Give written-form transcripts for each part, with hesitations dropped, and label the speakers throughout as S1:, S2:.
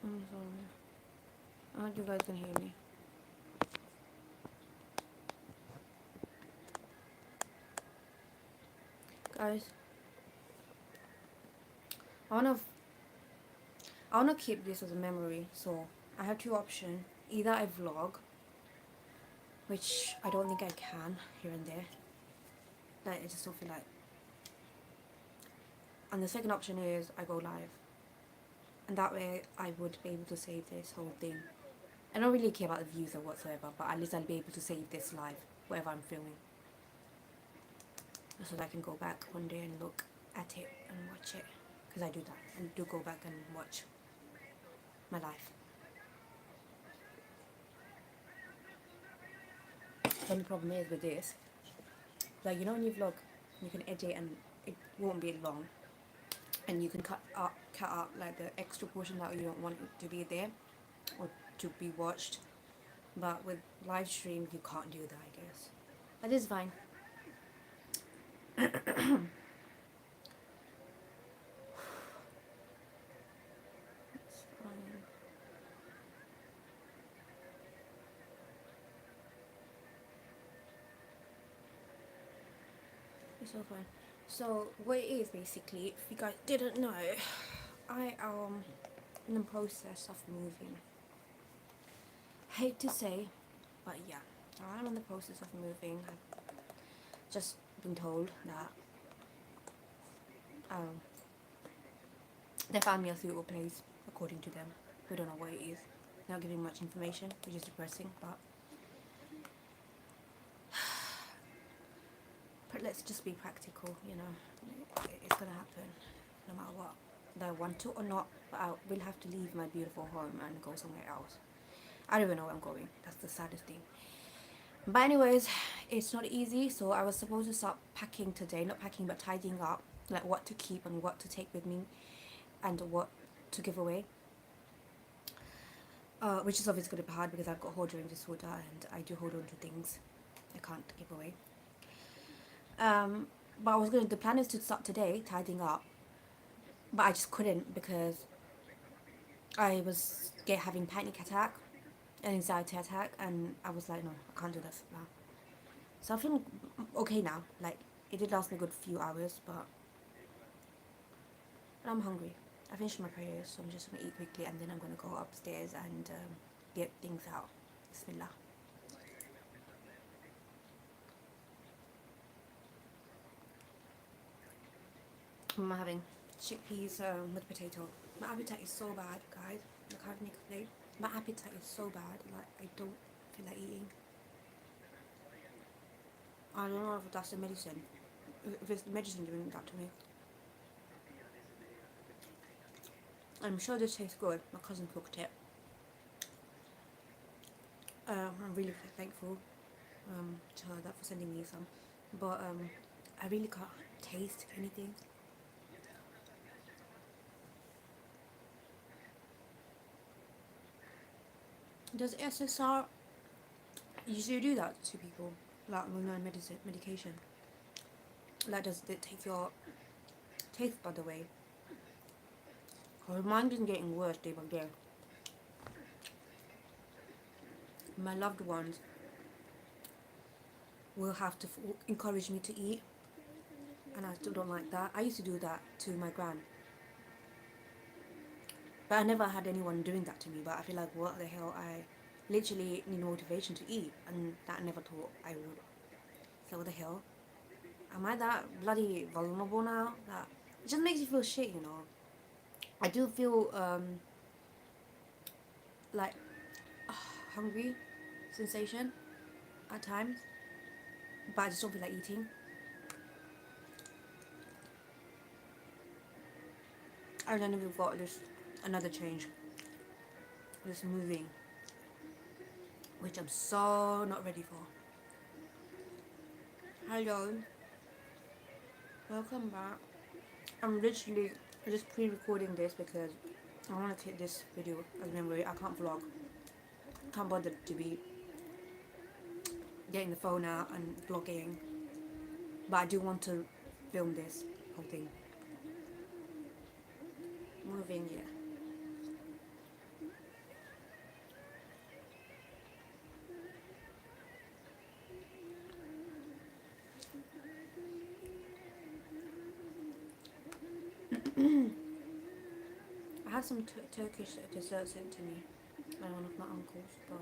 S1: I'm sorry. I hope you guys can hear me. Guys, I wanna I wanna keep this as a memory, so I have two options. Either I vlog, which I don't think I can here and there. Like I just don't feel like. And the second option is I go live. And that way I would be able to save this whole thing. I don't really care about the views or whatsoever, but at least I'll be able to save this live, whatever I'm filming. So that I can go back one day and look at it and watch it. Because I do that. I do go back and watch my life. The only problem is with this, like you know when you vlog, you can edit and it won't be long. And you can cut out like the extra portion that you don't want it to be there or to be watched. But with live stream, you can't do that, I guess. But it's fine. It's fine. It's all fine. So what it is basically, if you guys didn't know, I am in the process of moving. Hate to say, but yeah, I'm in the process of moving. I've just been told that um, they found me a suitable place, according to them. We don't know what it is. Not giving much information, which is depressing, but let's just be practical, you know. It's gonna happen, no matter what. Whether I want to or not, but I will have to leave my beautiful home and go somewhere else. I don't even know where I'm going. That's the saddest thing. But anyways, it's not easy, so I was supposed to start packing today. Not packing, but tidying up. Like what to keep and what to take with me and what to give away. Which is obviously going to be hard because I've got hoarding disorder and I do hold on to things I can't give away. Um, but the plan is to start today, tidying up. But I just couldn't because I was having panic attack, an anxiety attack, and I was like, no, I can't do this now. So I'm feeling okay now. Like it did last me a good few hours, but I'm hungry. I finished my prayers, so I'm just gonna eat quickly, and then I'm gonna go upstairs and get things out. Bismillah. I'm having chickpeas with potato. My appetite is so bad, guys. I can't make a plate. My appetite is so bad. Like I don't feel like eating. I don't know if that's the medicine. If it's the medicine doing that to me. I'm sure this tastes good. My cousin cooked it. I'm really thankful to her that for sending me some. But I really can't taste anything. Does SSR usually do that to people? Like with no medication? Like does it take your taste bud away? Because mine is getting worse day by day. My loved ones will have to encourage me to eat, and I still don't like that. I used to do that to my gran, but I never had anyone doing that to me. But I feel like what the hell, I literally need motivation to eat, and that I never thought I would. So what the hell? Am I that bloody vulnerable now? That it just makes you feel shit, you know. I do feel like hungry sensation at times, but I just don't feel like eating. And then we've got this another change, this moving, which I'm so not ready for. Hello, welcome back. I'm literally just pre-recording this because I want to take this video as memory. I can't vlog, can't bother to be getting the phone out and vlogging, but I do want to film this whole thing. Moving, yeah. had some Turkish dessert sent to me by one of my uncles, but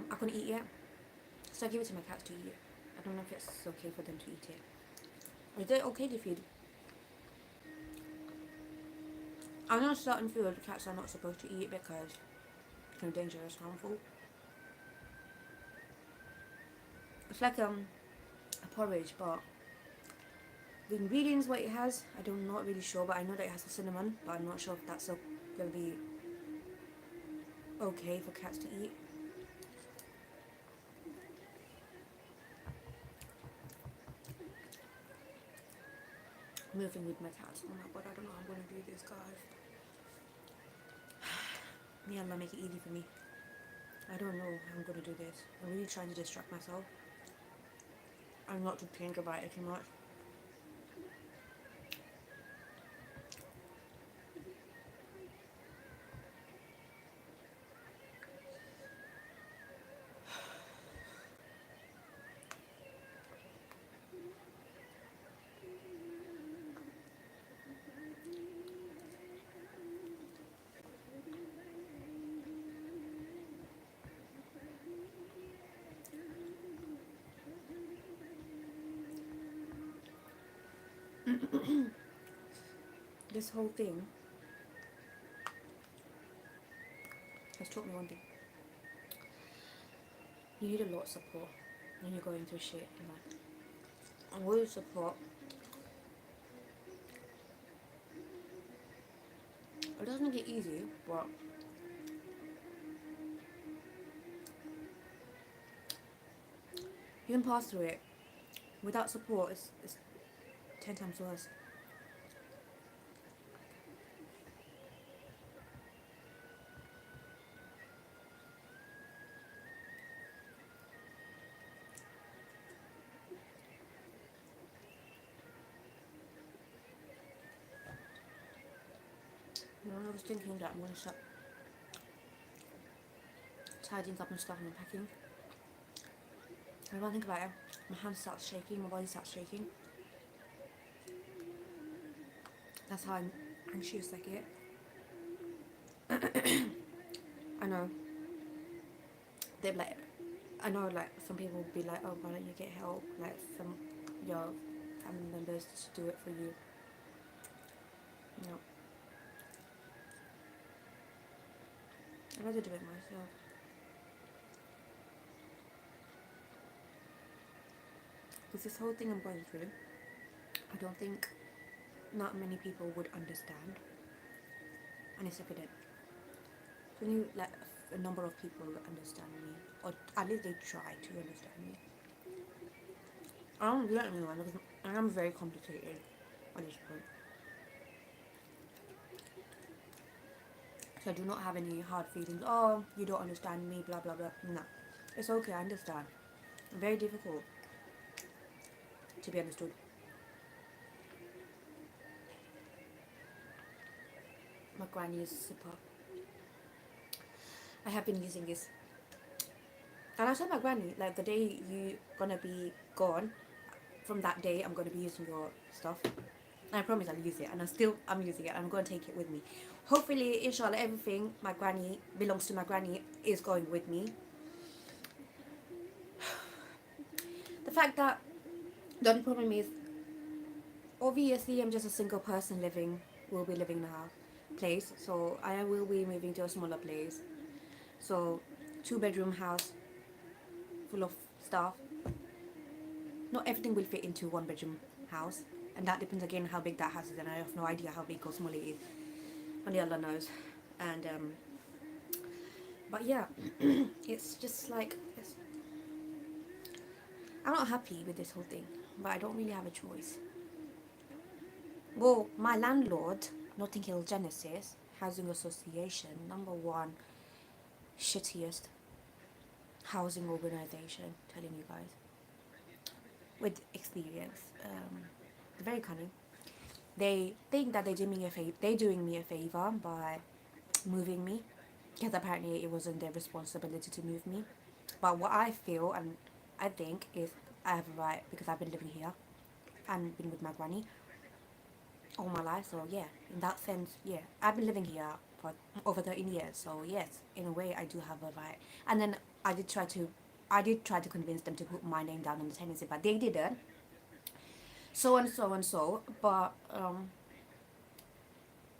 S1: I couldn't eat it, so I gave it to my cats to eat. I don't know if it's okay for them to eat it. Is it okay to feed? I know certain food cats are not supposed to eat because it's dangerous, harmful. It's like a porridge, but the ingredients what it has, I'm not really sure, but I know that it has cinnamon, but I'm not sure if that's gonna be okay for cats to eat. Moving with my cats. Oh my god, I don't know how I'm gonna do this, guys. May Allah make it easy for me. I don't know how I'm gonna do this. I'm really trying to distract myself. I'm not to think about it too much. This whole thing has taught me one thing. You need a lot of support when you're going through shit in life. And with support, it doesn't make it easy, but you can pass through it. Without support, it's 10 times worse. You know, I was thinking that I'm going to start tidying up and stuff and unpacking. And when I think about it, my hand starts shaking, my body starts shaking. That's how anxious I get. I know. They're like, I know like some people will be like, oh, why don't you get help? Like some your family members to do it for you. No. I'd rather do it myself. Because this whole thing I'm going through, I don't think not many people would understand. And it's evident. When you like a number of people understand me, or at least they try to understand me. I don't get anyone because I am very complicated at this point. So I do not have any hard feelings. Oh, you don't understand me, blah blah blah. No, it's okay. I understand. Very difficult to be understood. My granny is super. I have been using this, and I told my granny like the day you gonna be gone, from that day I'm gonna be using your stuff. And I promise I'll use it, and I'm using it. I'm gonna take it with me. Hopefully, inshallah, everything my granny belongs to my granny is going with me. The fact that the only problem is, obviously, I'm just a single person will be living in a place, so I will be moving to a smaller place. So, 2-bedroom house full of stuff. Not everything will fit into 1-bedroom house, and that depends again how big that house is, and I have no idea how big or small it is. Only Allah knows. And but yeah, it's just like I'm not happy with this whole thing, but I don't really have a choice. Well, my landlord, Notting Hill Genesis Housing Association, number one shittiest housing organization, telling you guys, with experience. Very cunning. They think that they're doing me a favor by moving me, because apparently it wasn't their responsibility to move me. But what I feel and I think is I have a right, because I've been living here and been with my granny. all my life. So yeah, in that sense, yeah, I've been living here for over 13 years. So yes, in a way, I do have a right. And then I did try to, I did try to convince them to put my name down on the tenancy, but they didn't. So and so and so. But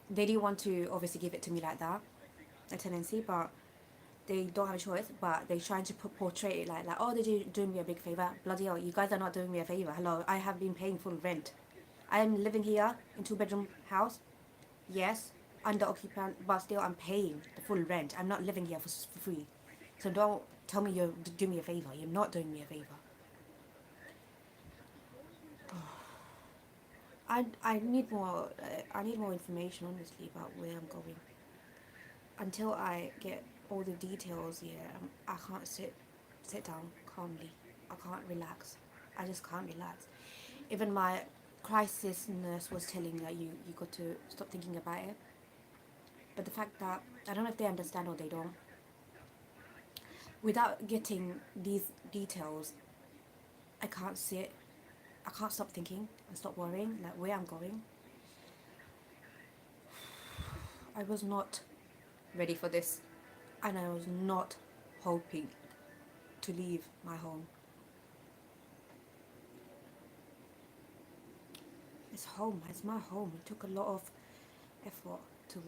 S1: they didn't want to obviously give it to me like that, a tenancy. But they don't have a choice. But they trying to portray it like oh, they're doing me a big favor. Bloody hell, you guys are not doing me a favor. Hello, I have been paying full rent. I am living here in two-bedroom house. Yes, under occupant, but still I'm paying the full rent. I'm not living here for free. So don't tell me you're doing me a favor. You're not doing me a favor. I need more I need more information honestly about where I'm going. Until I get all the details, yeah, I can't sit down calmly. I can't relax. I just can't relax. Even my crisis nurse was telling that you got to stop thinking about it. But the fact that I don't know if they understand or they don't. Without getting these details, I can't sit. I can't stop thinking and stop worrying like where I'm going. I was not ready for this, and I was not hoping to leave my home. It's home. It's my home. It took a lot of effort to.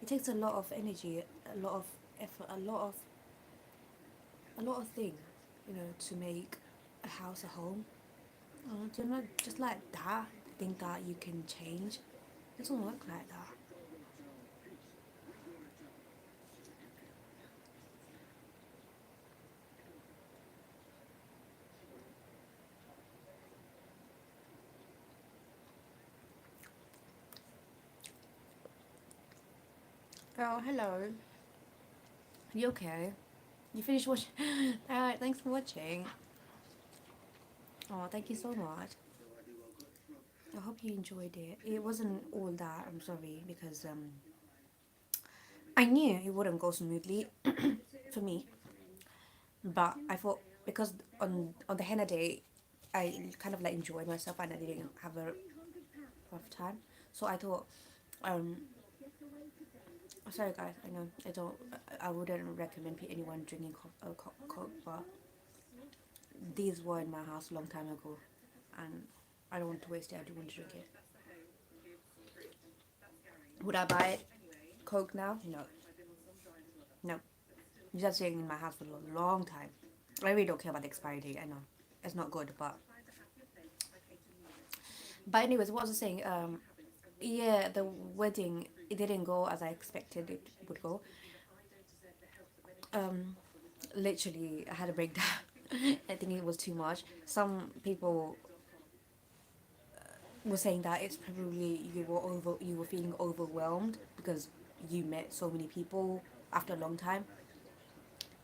S1: It takes a lot of energy, a lot of effort, a lot of things, to make a house a home. Do you not just like that think that you can change? It doesn't work like that. Oh, hello. You okay? You finished watching? Alright, thanks for watching. Oh, thank you so much. I hope you enjoyed it. It wasn't all that, I'm sorry, because I knew it wouldn't go smoothly for me. But I thought because on the henna day, I kind of like enjoyed myself and I didn't have a rough time. So I thought, um, sorry guys, I know I wouldn't recommend anyone drinking coke, but these were in my house a long time ago, and I don't want to waste it. I do want to drink it. Would I buy it? Coke now? No, no. It's just sitting in my house for a long time. I really don't care about the expiry date. I know it's not good, but anyways, what was I saying? Yeah, the wedding it didn't go as I expected it would go. Um, Literally, I had a breakdown. I think it was too much. Some people were saying that it's probably you were feeling overwhelmed because you met so many people after a long time.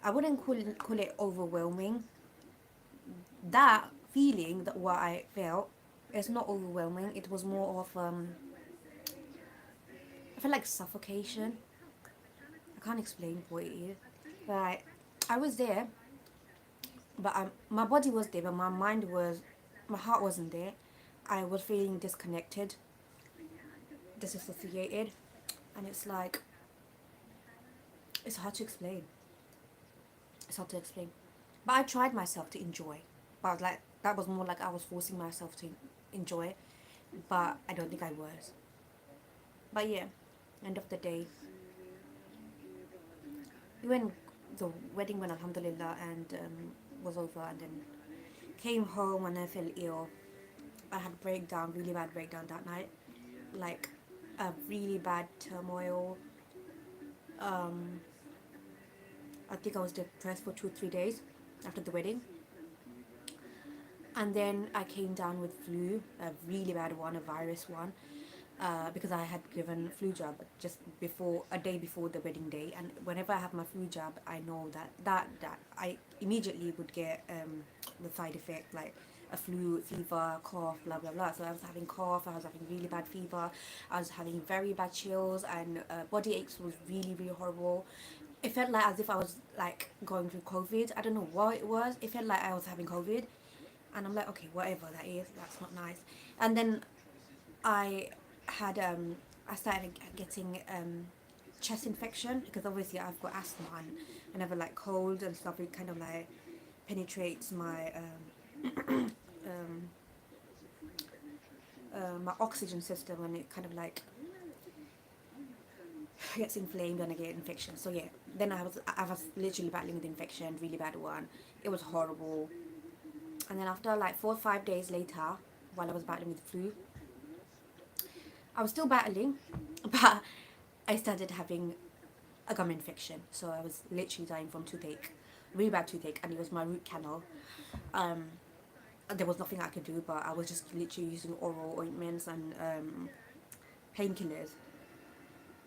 S1: I wouldn't call it overwhelming. That feeling that what I felt, it's not overwhelming. It was more of I felt like suffocation. I can't explain what it is. Like I was there, but my body was there, but my heart wasn't there. I was feeling disconnected, disassociated, and it's like it's hard to explain. It's hard to explain. But I tried myself to enjoy. But like that was more like I was forcing myself to enjoy, but I don't think I was. But yeah, end of the day, when the wedding went alhamdulillah and was over, and then came home and I felt ill. I had breakdown, really bad breakdown that night, like a really bad turmoil. Um, I think I was depressed for 2 or 3 days after the wedding, and then I came down with flu, a really bad one, a virus one, because I had given flu jab just before a day before the wedding day, and whenever I have my flu jab, I know that I immediately would get the side effect like a flu, fever, cough, blah blah blah. So I was having cough, I was having really bad fever, I was having very bad chills, and body aches was really really horrible. It felt like as if I was like going through COVID. I don't know what it was. It felt like I was having COVID, and I'm like, okay, whatever that is, that's not nice. And then I had I started getting chest infection because obviously I've got asthma, and whenever like cold and stuff, it kind of like penetrates um, my oxygen system, and it kind of like gets inflamed and I get infection. So yeah, then I was literally battling with infection, really bad one. It was horrible. And then after like 4 or 5 days later, while I was battling with flu, I was still battling, but I started having a gum infection. So I was literally dying from toothache, really bad toothache, and it was my root canal. Um, there was nothing I could do, but I was just literally using oral ointments and painkillers.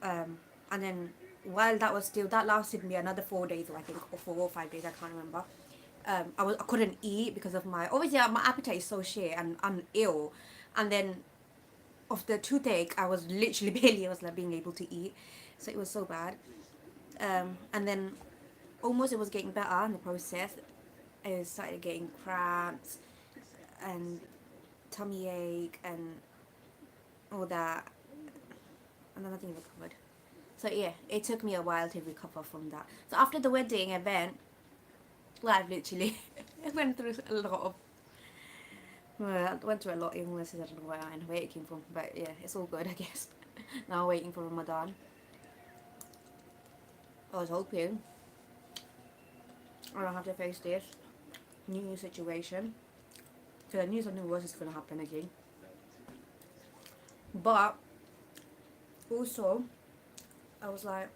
S1: Um, and then while that lasted me another 4 days, or I think, or 4 or 5 days, I can't remember. I couldn't eat because of my obviously my appetite is so shit and I'm ill, and then of the toothache I was literally barely was like being able to eat, so it was so bad. And then almost it was getting better in the process. I started getting cramps and tummy ache and all that, and then nothing recovered. So yeah, it took me a while to recover from that. So after the wedding event, well, I've literally went through a lot of well, I went through a lot of illnesses. I don't know where it came from, but yeah, it's all good, I guess. Now waiting for Ramadan. I was hoping I don't have to face this new situation because I knew something worse is gonna happen again. But also, I was like,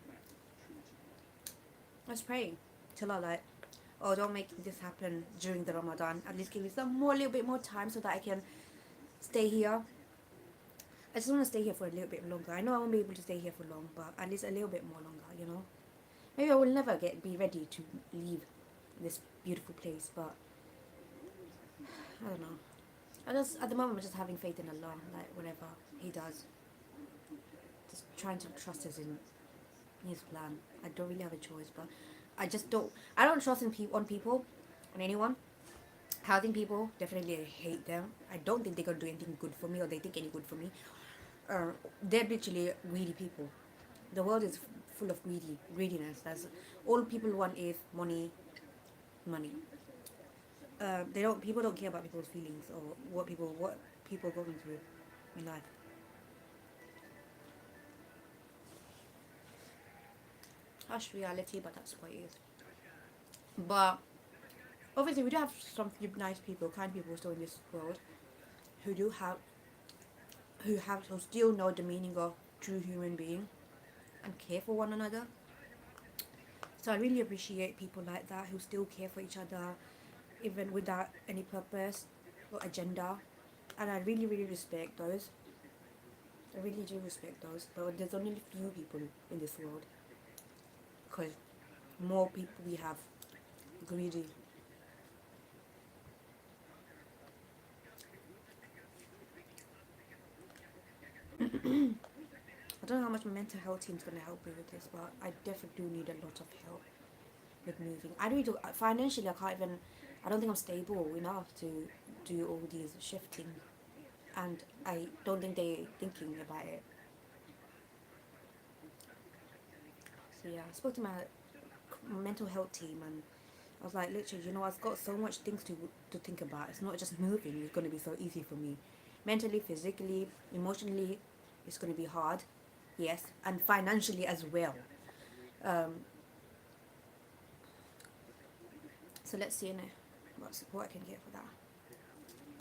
S1: let's pray till Allah, like, oh, don't make this happen during the Ramadan. At least give me a little bit more time so that I can stay here. I just want to stay here for a little bit longer. I know I won't be able to stay here for long, but at least a little bit more longer, you know? Maybe I will never be ready to leave this beautiful place, but I don't know. At the moment, I'm just having faith in Allah, like whatever He does. Just trying to trust us in His plan. I don't really have a choice, but I don't trust on people, on anyone. Housing people, definitely I hate them. I don't think they're gonna do anything good for me or they think any good for me. They're literally greedy people. The world is full of greediness. That's all people want is money, money. They don't. People don't care about people's feelings or what people going through in life. Harsh reality, but that's what it is. But obviously, we do have some nice people, kind people still in this world who do have who still know the meaning of true human being and care for one another. So I really appreciate people like that who still care for each other, even without any purpose or agenda. And I really, really respect those. I really do respect those. But there's only a few people in this world. Because more people we have greedy. I don't know how much my mental health team's going to help me with this, but I definitely do need a lot of help with moving. I really do. Financially, I can't even. I don't think I'm stable enough to do all these shifting, and I don't think they're thinking about it. So yeah, I spoke to my mental health team, and I was like, literally, I've got so much things to think about. It's not just moving. It's going to be so easy for me, mentally, physically, emotionally. It's going to be hard, yes, and financially as well. Um, so let's see what support I can get for that.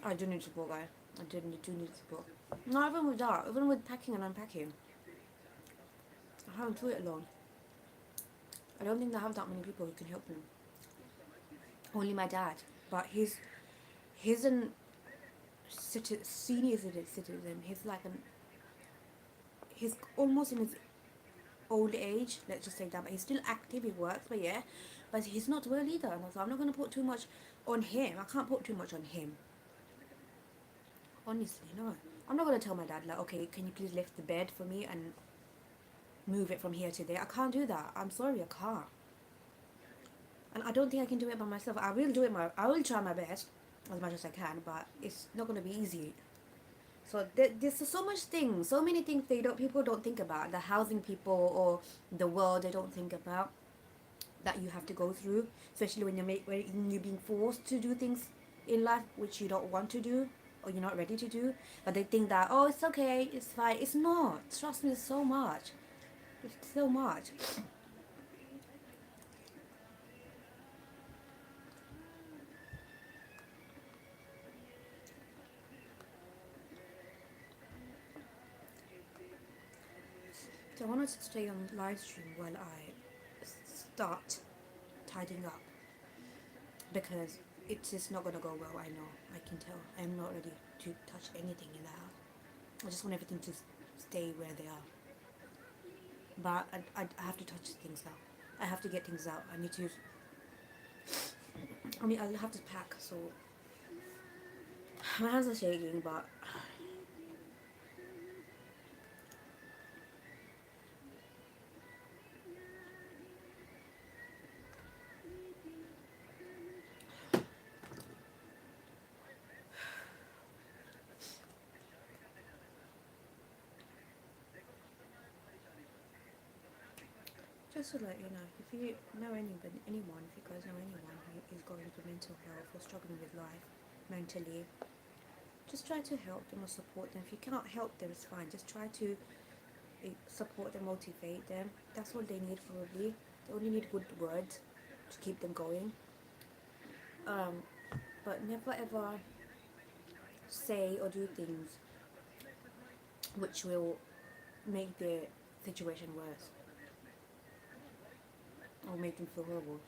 S1: I do need support, guys. I do need support. Not even with that. Even with packing and unpacking, I haven't do it alone. I don't think I have that many people who can help me. Only my dad, but he's an senior citizen. He's almost in his old age. Let's just say that, but he's still active. He works, but yeah, but he's not well either. And so I'm not gonna put too much on him. I can't put too much on him. Honestly, no. I'm not gonna tell my dad like, okay, can you please lift the bed for me and move it from here to there. I can't do that. I'm sorry, I can't. And I don't think I can do it by myself. I will try my best as much as I can, but it's not gonna be easy. So there's so much things, so many things people don't think about. The housing people or the world they don't think about that you have to go through, especially when you're being forced to do things in life which you don't want to do or you're not ready to do. But they think that oh it's okay, it's fine. It's not. Trust me, it's so much. It's so much. So I wanted to stay on live stream while I start tidying up because it's just not gonna go well. I know. I can tell. I'm not ready to touch anything in the house. I just want everything to stay where they are. But I have to touch things now. I have to get things out. I need to. I mean, I'll have to pack. So my hands are shaking, but just to let you know, if you know anyone, if you guys know anyone who is going through mental health or struggling with life mentally, just try to help them or support them. If you cannot help them, it's fine. Just try to support them, motivate them. That's what they need probably. They only need good words to keep them going. Um, but never ever say or do things which will make the situation worse or make them feel horrible.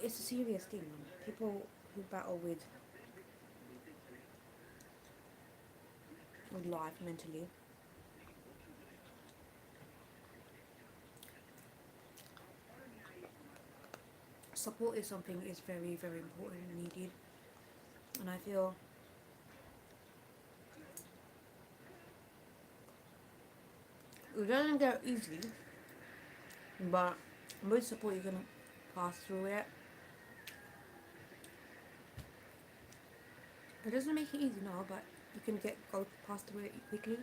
S1: It's a serious thing. People who battle with life mentally, support is something is very very important and needed. And I feel it doesn't get easy, but with support you can pass through it. It doesn't make it easy now, but you can go past through it quickly.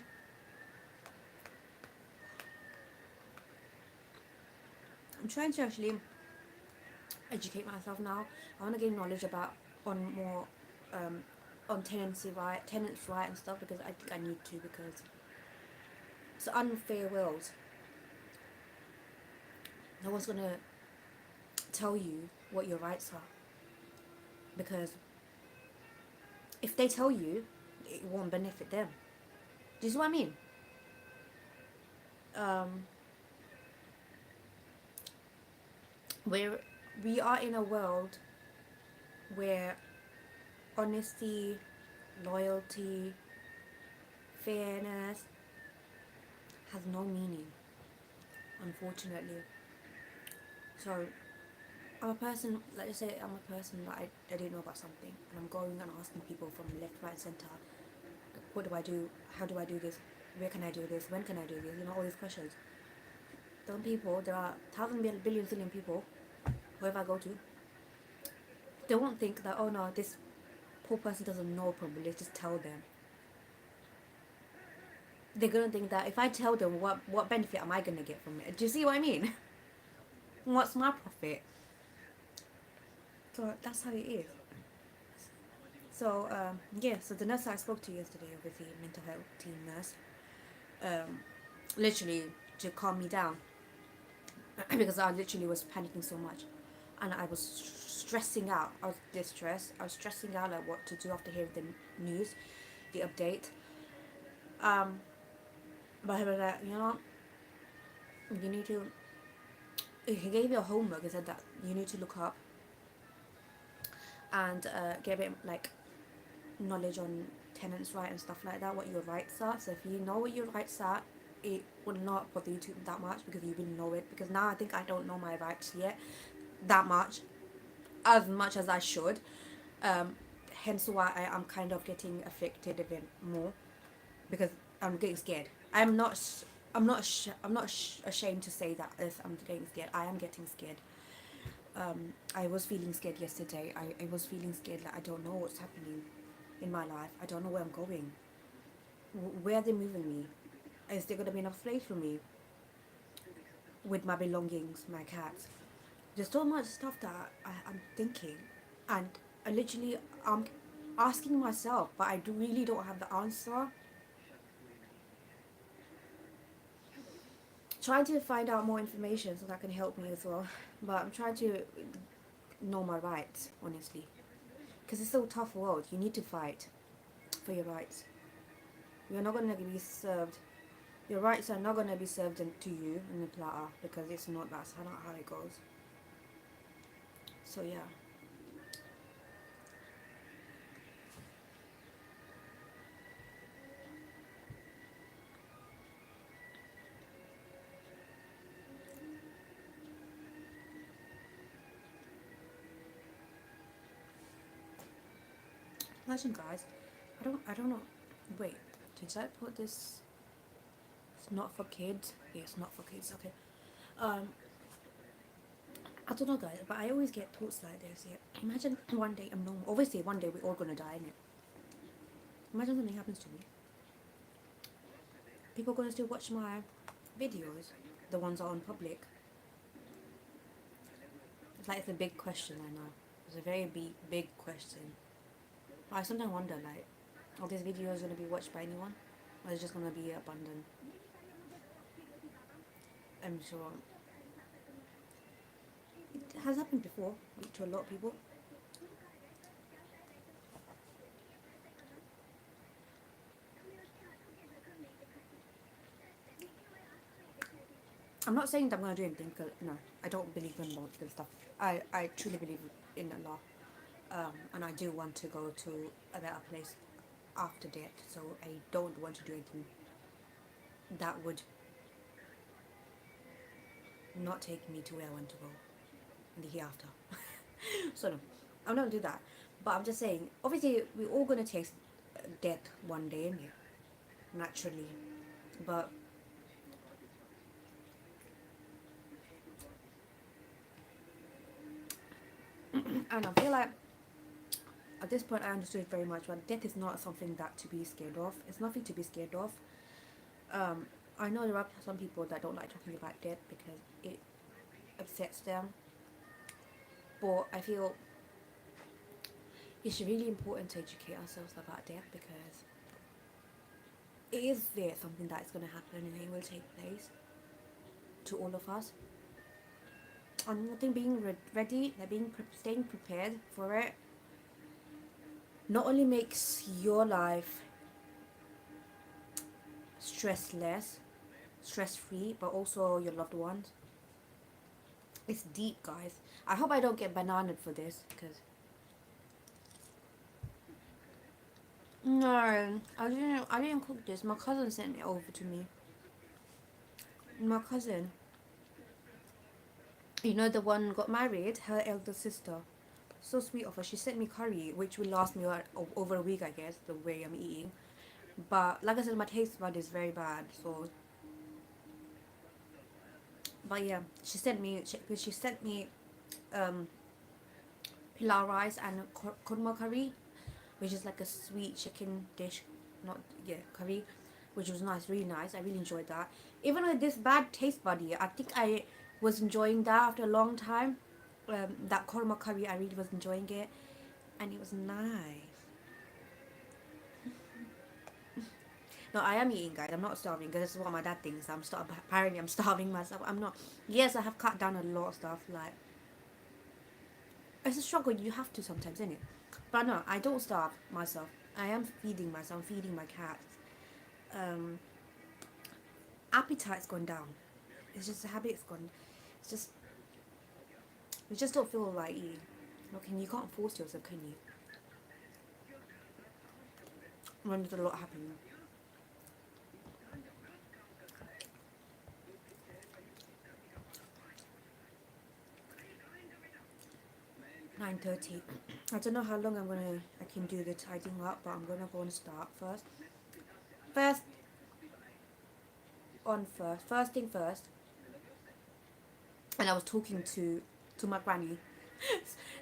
S1: I'm trying to actually educate myself now. I want to gain knowledge about on more um, on tenants right and stuff because I think I need to because it's an unfair world. No one's gonna tell you what your rights are because if they tell you, it won't benefit them. Do you see what I mean? Um, where we are in a world where honesty, loyalty, fairness has no meaning, unfortunately. So I'm a person, like I say, I'm a person that I didn't know about something and I'm going and asking people from left, right, centre, what do I do? How do I do this? Where can I do this? When can I do this? You know, all these questions. Some people, there are thousand billion zillion people, whoever I go to, they won't think that, oh no, this poor person doesn't know probably, let's just tell them. They're gonna think that if I tell them, what benefit am I gonna get from it? Do you see what I mean? What's my profit? So that's how it is. So yeah, so the nurse I spoke to yesterday, obviously mental health team nurse, um, literally to calm me down because I literally was panicking so much, and I was stressing out. I was distressed. I was stressing out like what to do after hearing the news, the update. Um, but he was like, you know, you need to. He gave me a homework. He said that you need to look up and get a bit like knowledge on tenants' right and stuff like that. What your rights are. So if you know what your rights are, it will not bother you that much because you will know it. Because now I think I don't know my rights yet that much, as much as I should. Um, Hence why I am kind of getting affected a bit more because I'm getting scared. I'm not ashamed to say that if I'm getting scared. I am getting scared. I was feeling scared yesterday. I was feeling scared, like I don't know what's happening in my life. I don't know where I'm going. Where are they moving me? Is there going to be enough place for me with my belongings, my cats? There's so much stuff that I'm thinking, and I literally I'm asking myself, but I really don't have the answer. Trying to find out more information so that can help me as well. But I'm trying to know my rights, honestly, because it's so tough world. You need to fight for your rights. You're not going to be served. Your rights are not going to be served to you in the platter, because it's not. That's not how it goes. So yeah. Imagine, guys. I don't know. Wait, did I put this? It's not for kids. Yeah, it's not for kids. Okay. Um, I don't know, guys, but I always get thoughts like this. Yeah. Imagine one day I'm normal. Obviously, one day we're all gonna die, innit? Imagine something happens to me. People are gonna still watch my videos, the ones that are on public. It's like it's a big question. I know. It's a very big question. But I sometimes wonder, like, are these videos gonna be watched by anyone, or is it just gonna be abandoned? I'm sure it has happened before to a lot of people. I'm not saying that I'm gonna do anything, because no, I don't believe in political stuff. I truly believe in Allah, and I do want to go to a better place after death. So I don't want to do anything that would not take me to where I want to go in the hereafter. So no, I'm not gonna do that. But I'm just saying, obviously we're all gonna taste death one day, innit? Naturally. But and I feel like at this point I understood very much. But death is not something that to be scared of. It's nothing to be scared of. Um, I know there are some people that don't like talking about death because it upsets them. But I feel it's really important to educate ourselves about death, because it is there something that is going to happen and it will take place to all of us. And I think being ready, like staying prepared for it, not only makes your life stressless, stress free, but also your loved ones. It's deep, guys. I hope I don't get bananaed for this, because no, I didn't cook this. My cousin sent it over to me. My cousin, you know, the one got married, her elder sister. So sweet of her. She sent me curry, which will last me over a week, I guess, the way I'm eating. But like I said, my taste bud is very bad. So, but yeah, she sent me um, pilau rice and kurma curry, which is like a sweet chicken dish, not yeah curry, which was nice, really nice. I really enjoyed that. Even with this bad taste buddy, I think I was enjoying that after a long time. That korma curry, I really was enjoying it, and it was nice. No, I am eating, guys. I'm not starving, because this is what my dad thinks. Apparently, I'm starving myself. I'm not. Yes, I have cut down a lot of stuff. Like, it's a struggle. You have to sometimes, innit? But no, I don't starve myself. I am feeding myself. I'm feeding my cats. Um, Appetite's gone down. It's just a habit. It's gone. It's just you just don't feel like eating. You can't force yourself, can you? When there's a lot happening. 9:30. I don't know how long I can do the tidying up, but I'm gonna go and start first. First first thing first. And I was talking to to my granny.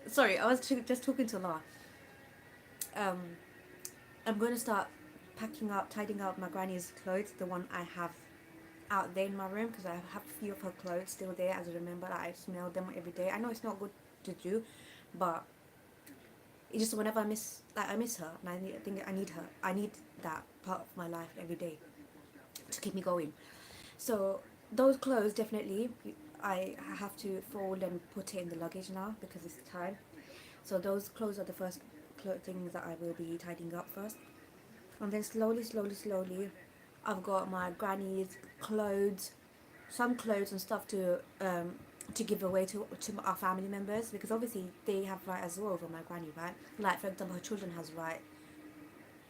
S1: Sorry, I was just talking to Allah. Um, I'm going to start packing up, tidying up my granny's clothes, the one I have out there in my room, because I have a few of her clothes still there. As I remember that I smell them every day. I know it's not good to do, but it's just whenever I miss her, and I think I need her. I need that part of my life every day to keep me going. So those clothes definitely I have to fold and put it in the luggage now because it's time. So those clothes are the first things that I will be tidying up first, and then slowly, I've got my granny's clothes, some clothes and stuff to give away to our family members, because obviously they have right as well over my granny, right? Like for example, her children has right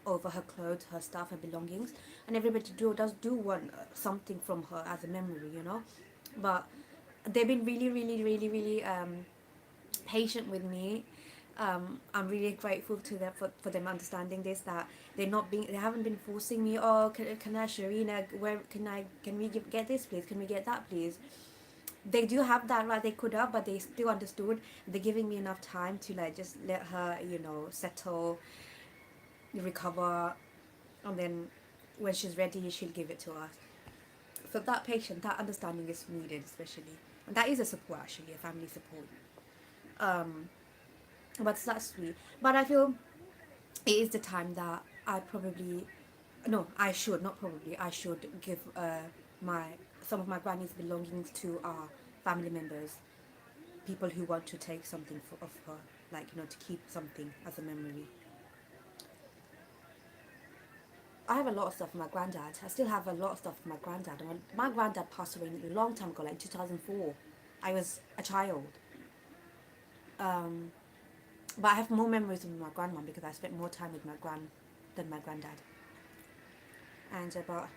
S1: over her clothes, her stuff, her belongings, and everybody does want something from her as a memory, you know. But they've been really patient with me. I'm really grateful to them for them understanding this, that they haven't been forcing me. Oh, can I, Sharina, where can we get this please? Can we get that please? They do have that right. They could have, but they still understood. They're giving me enough time to like just let her, settle, recover, and then when she's ready, she'll give it to us. So that patience, that understanding is needed, especially, and that is a support, actually, a family support. Um, but that's sweet. But I feel it is the time that I probably, no, I should not probably, I should give my some of my granny's belongings to our family members, people who want to take something of her, like, to keep something as a memory. I have a lot of stuff from my granddad. I still have a lot of stuff from my granddad. And my granddad passed away a long time ago, like 2004. I was a child. Um, but I have more memories with my grandmom because I spent more time with my than my granddad. And about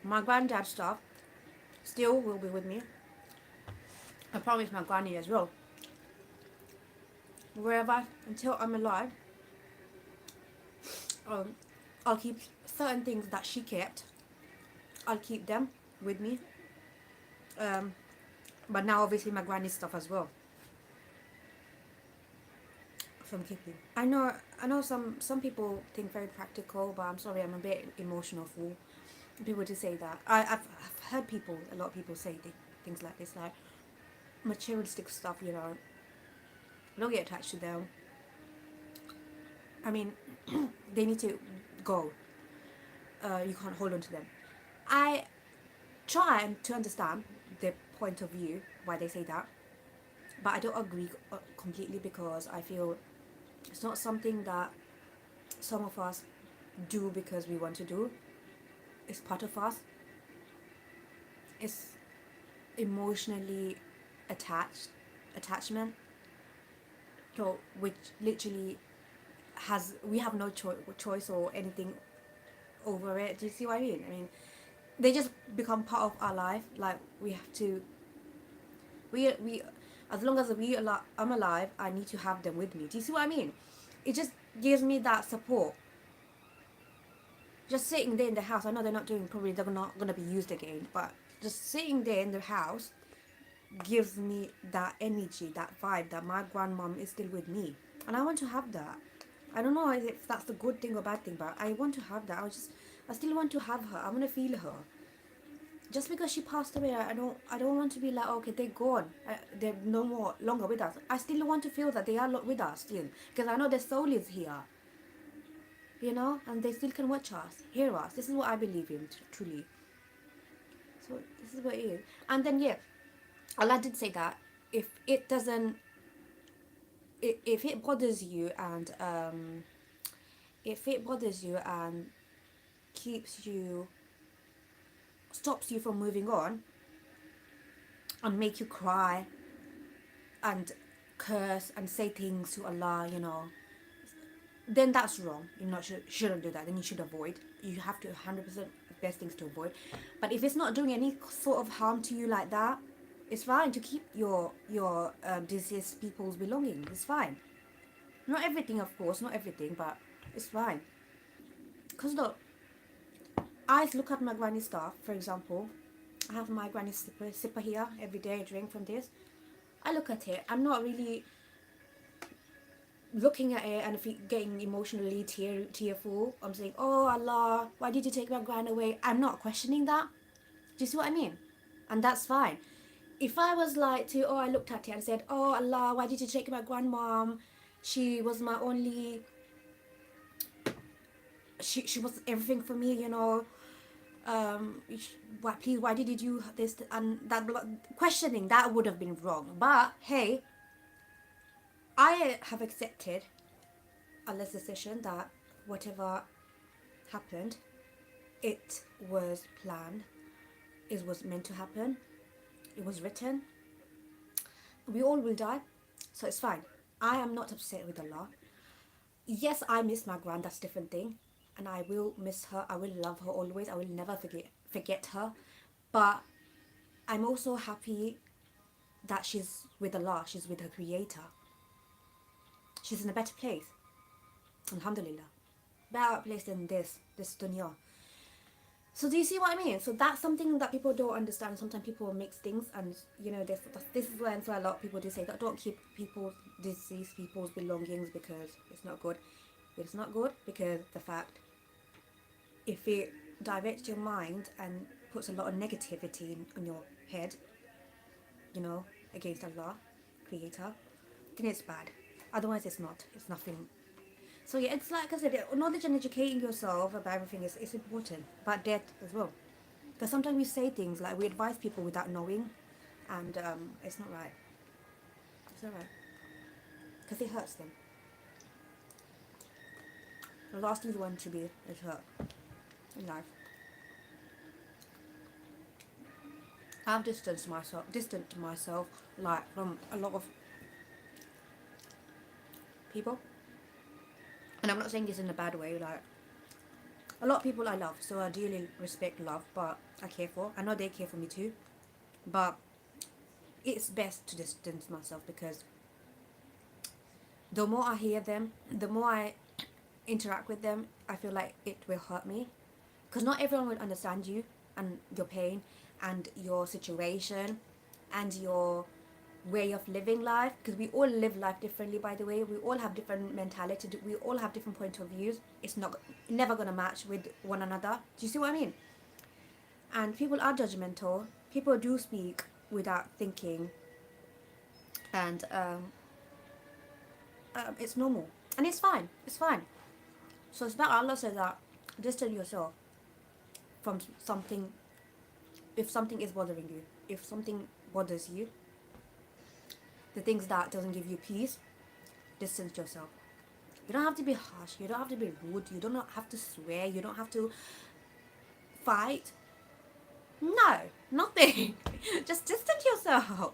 S1: my granddad stuff still will be with me. I promise my granny as well. Wherever, until I'm alive, um, I'll keep certain things that she kept. I'll keep them with me. Um, but now obviously my granny's stuff as well. From keeping. I know some people think very practical, but I'm sorry, I'm a bit emotional fool. People to say that. I've heard a lot of people say things like this, like materialistic stuff. Don't get attached to them. I mean, they need to go. You can't hold on to them. I try to understand their point of view why they say that, but I don't agree completely, because I feel it's not something that some of us do because we want to do. It's part of us. It's emotionally attachment, so which literally we have no choice or anything over it. Do you see what I mean? I mean, they just become part of our life. Like, we have to, we as long as I'm alive, I need to have them with me. Do you see what I mean? It just gives me that support. Just sitting there in the house, I know they're not gonna be used again, but just sitting there in the house gives me that energy, that vibe, that my grandmom is still with me, and I want to have that. I don't know if that's a good thing or bad thing, but I want to have that. I still want to have her. I want to feel her. Just because she passed away, I don't want to be like, okay, they're gone, they're no more longer with us. I still want to feel that they are with us still, because I know their soul is here, and they still can watch us, hear us. This is what I believe in, truly. So this is what it is. And then, yeah, Allah did say that if it doesn't, if it bothers you, and if it bothers you and keeps you, stops you from moving on, and make you cry and curse and say things to Allah, then that's wrong. You not shouldn't do that. Then you should avoid. You have to 100% best things to avoid. But if it's not doing any sort of harm to you like that, it's fine to keep your deceased people's belongings. It's fine. Not everything, of course, not everything, but it's fine. Because look, I look at my granny stuff, for example. I have my granny sipper here every day. I drink from this. I look at it. I'm not really looking at it and getting emotionally tearful. I'm saying, oh Allah, why did you take my gran away? I'm not questioning that. Do you see what I mean? And that's fine. If I was like to, oh, I looked at it and said, oh Allah, why did you take my grandmom? She was my only, she was everything for me, you know. Why, please, why did you do this? And that, questioning that would have been wrong. But hey, I have accepted Allah's decision that whatever happened, it was planned, it was meant to happen, it was written. We all will die, so it's fine. I am not upset with Allah. Yes, I miss my grand, that's a different thing, and I will miss her. I will love her always. I will never forget her. But I'm also happy that she's with Allah. She's with her Creator. She's in a better place. Alhamdulillah, better place than this dunya. So do you see what I mean? So that's something that people don't understand. Sometimes people mix things, and you know this is why a lot of people do say that don't keep people's deceased people's belongings because it's not good. It's not good because the fact, if it diverts your mind and puts a lot of negativity in your head, you know, against Allah, Creator, then it's bad. Otherwise, it's not. It's nothing. So yeah, it's like I said, knowledge and educating yourself about everything is important. About death as well. Because sometimes we say things like we advise people without knowing, and it's not right. It's not right. Because it hurts them. The last you want to be is hurt in life. I've distanced myself like from a lot of people. And I'm not saying this in a bad way, like a lot of people I love, so I dearly respect, love, but I care for. I know they care for me too, but it's best to distance myself because the more I hear them, the more I interact with them, I feel like it will hurt me, because not everyone will understand you and your pain and your situation and your way of living life, because we all live life differently, by the way. We all have different mentality, we all have different point of views. It's never gonna match with one another. Do you see what I mean? And people are judgmental. People do speak without thinking, and it's normal and it's fine. It's fine. So it's better. Allah says that distance yourself from something. If something is bothering you, if something bothers you, the things that doesn't give you peace, distance yourself. You don't have to be harsh, you don't have to be rude, you don't have to swear, you don't have to fight. No, nothing. Just distance yourself.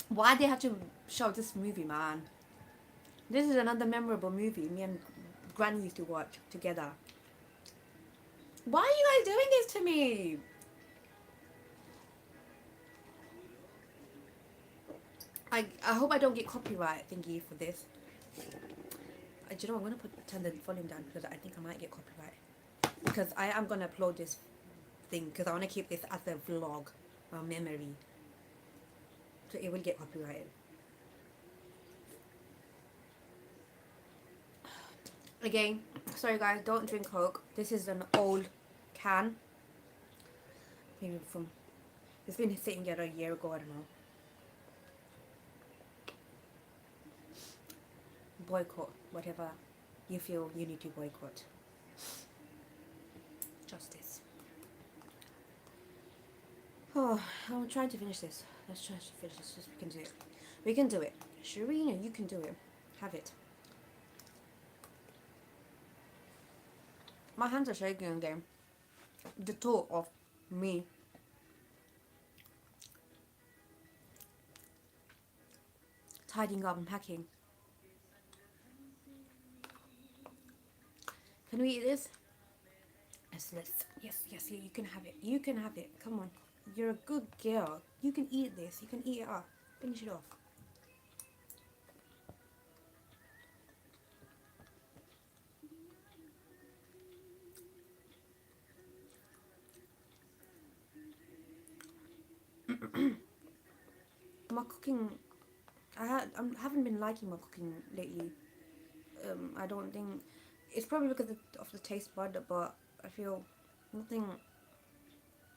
S1: Why they have to show this movie, man? This is another memorable movie me and Granny used to watch together. Why are you guys doing this to me? I hope I don't get copyright thingy for this. Do you know, I'm going to turn the volume down because I think I might get copyright. Because I am going to upload this thing because I want to keep this as a vlog, a memory. So it will get copyrighted. Again, sorry guys, don't drink Coke. This is an old can. Maybe it's been sitting here a year ago, I don't know. Boycott whatever you feel you need to boycott. Justice. Oh, I'm trying to finish this. Let's try to finish this. We can do it. We can do it. Sharina, you can do it. Have it. My hands are shaking again. The thought of me tidying up and packing. Can we eat this? Yes, you can have it. You can have it. Come on. You're a good girl. You can eat this. You can eat it up. Finish it off. My cooking, haven't been liking my cooking lately. I don't think it's probably because of the taste bud, but I feel nothing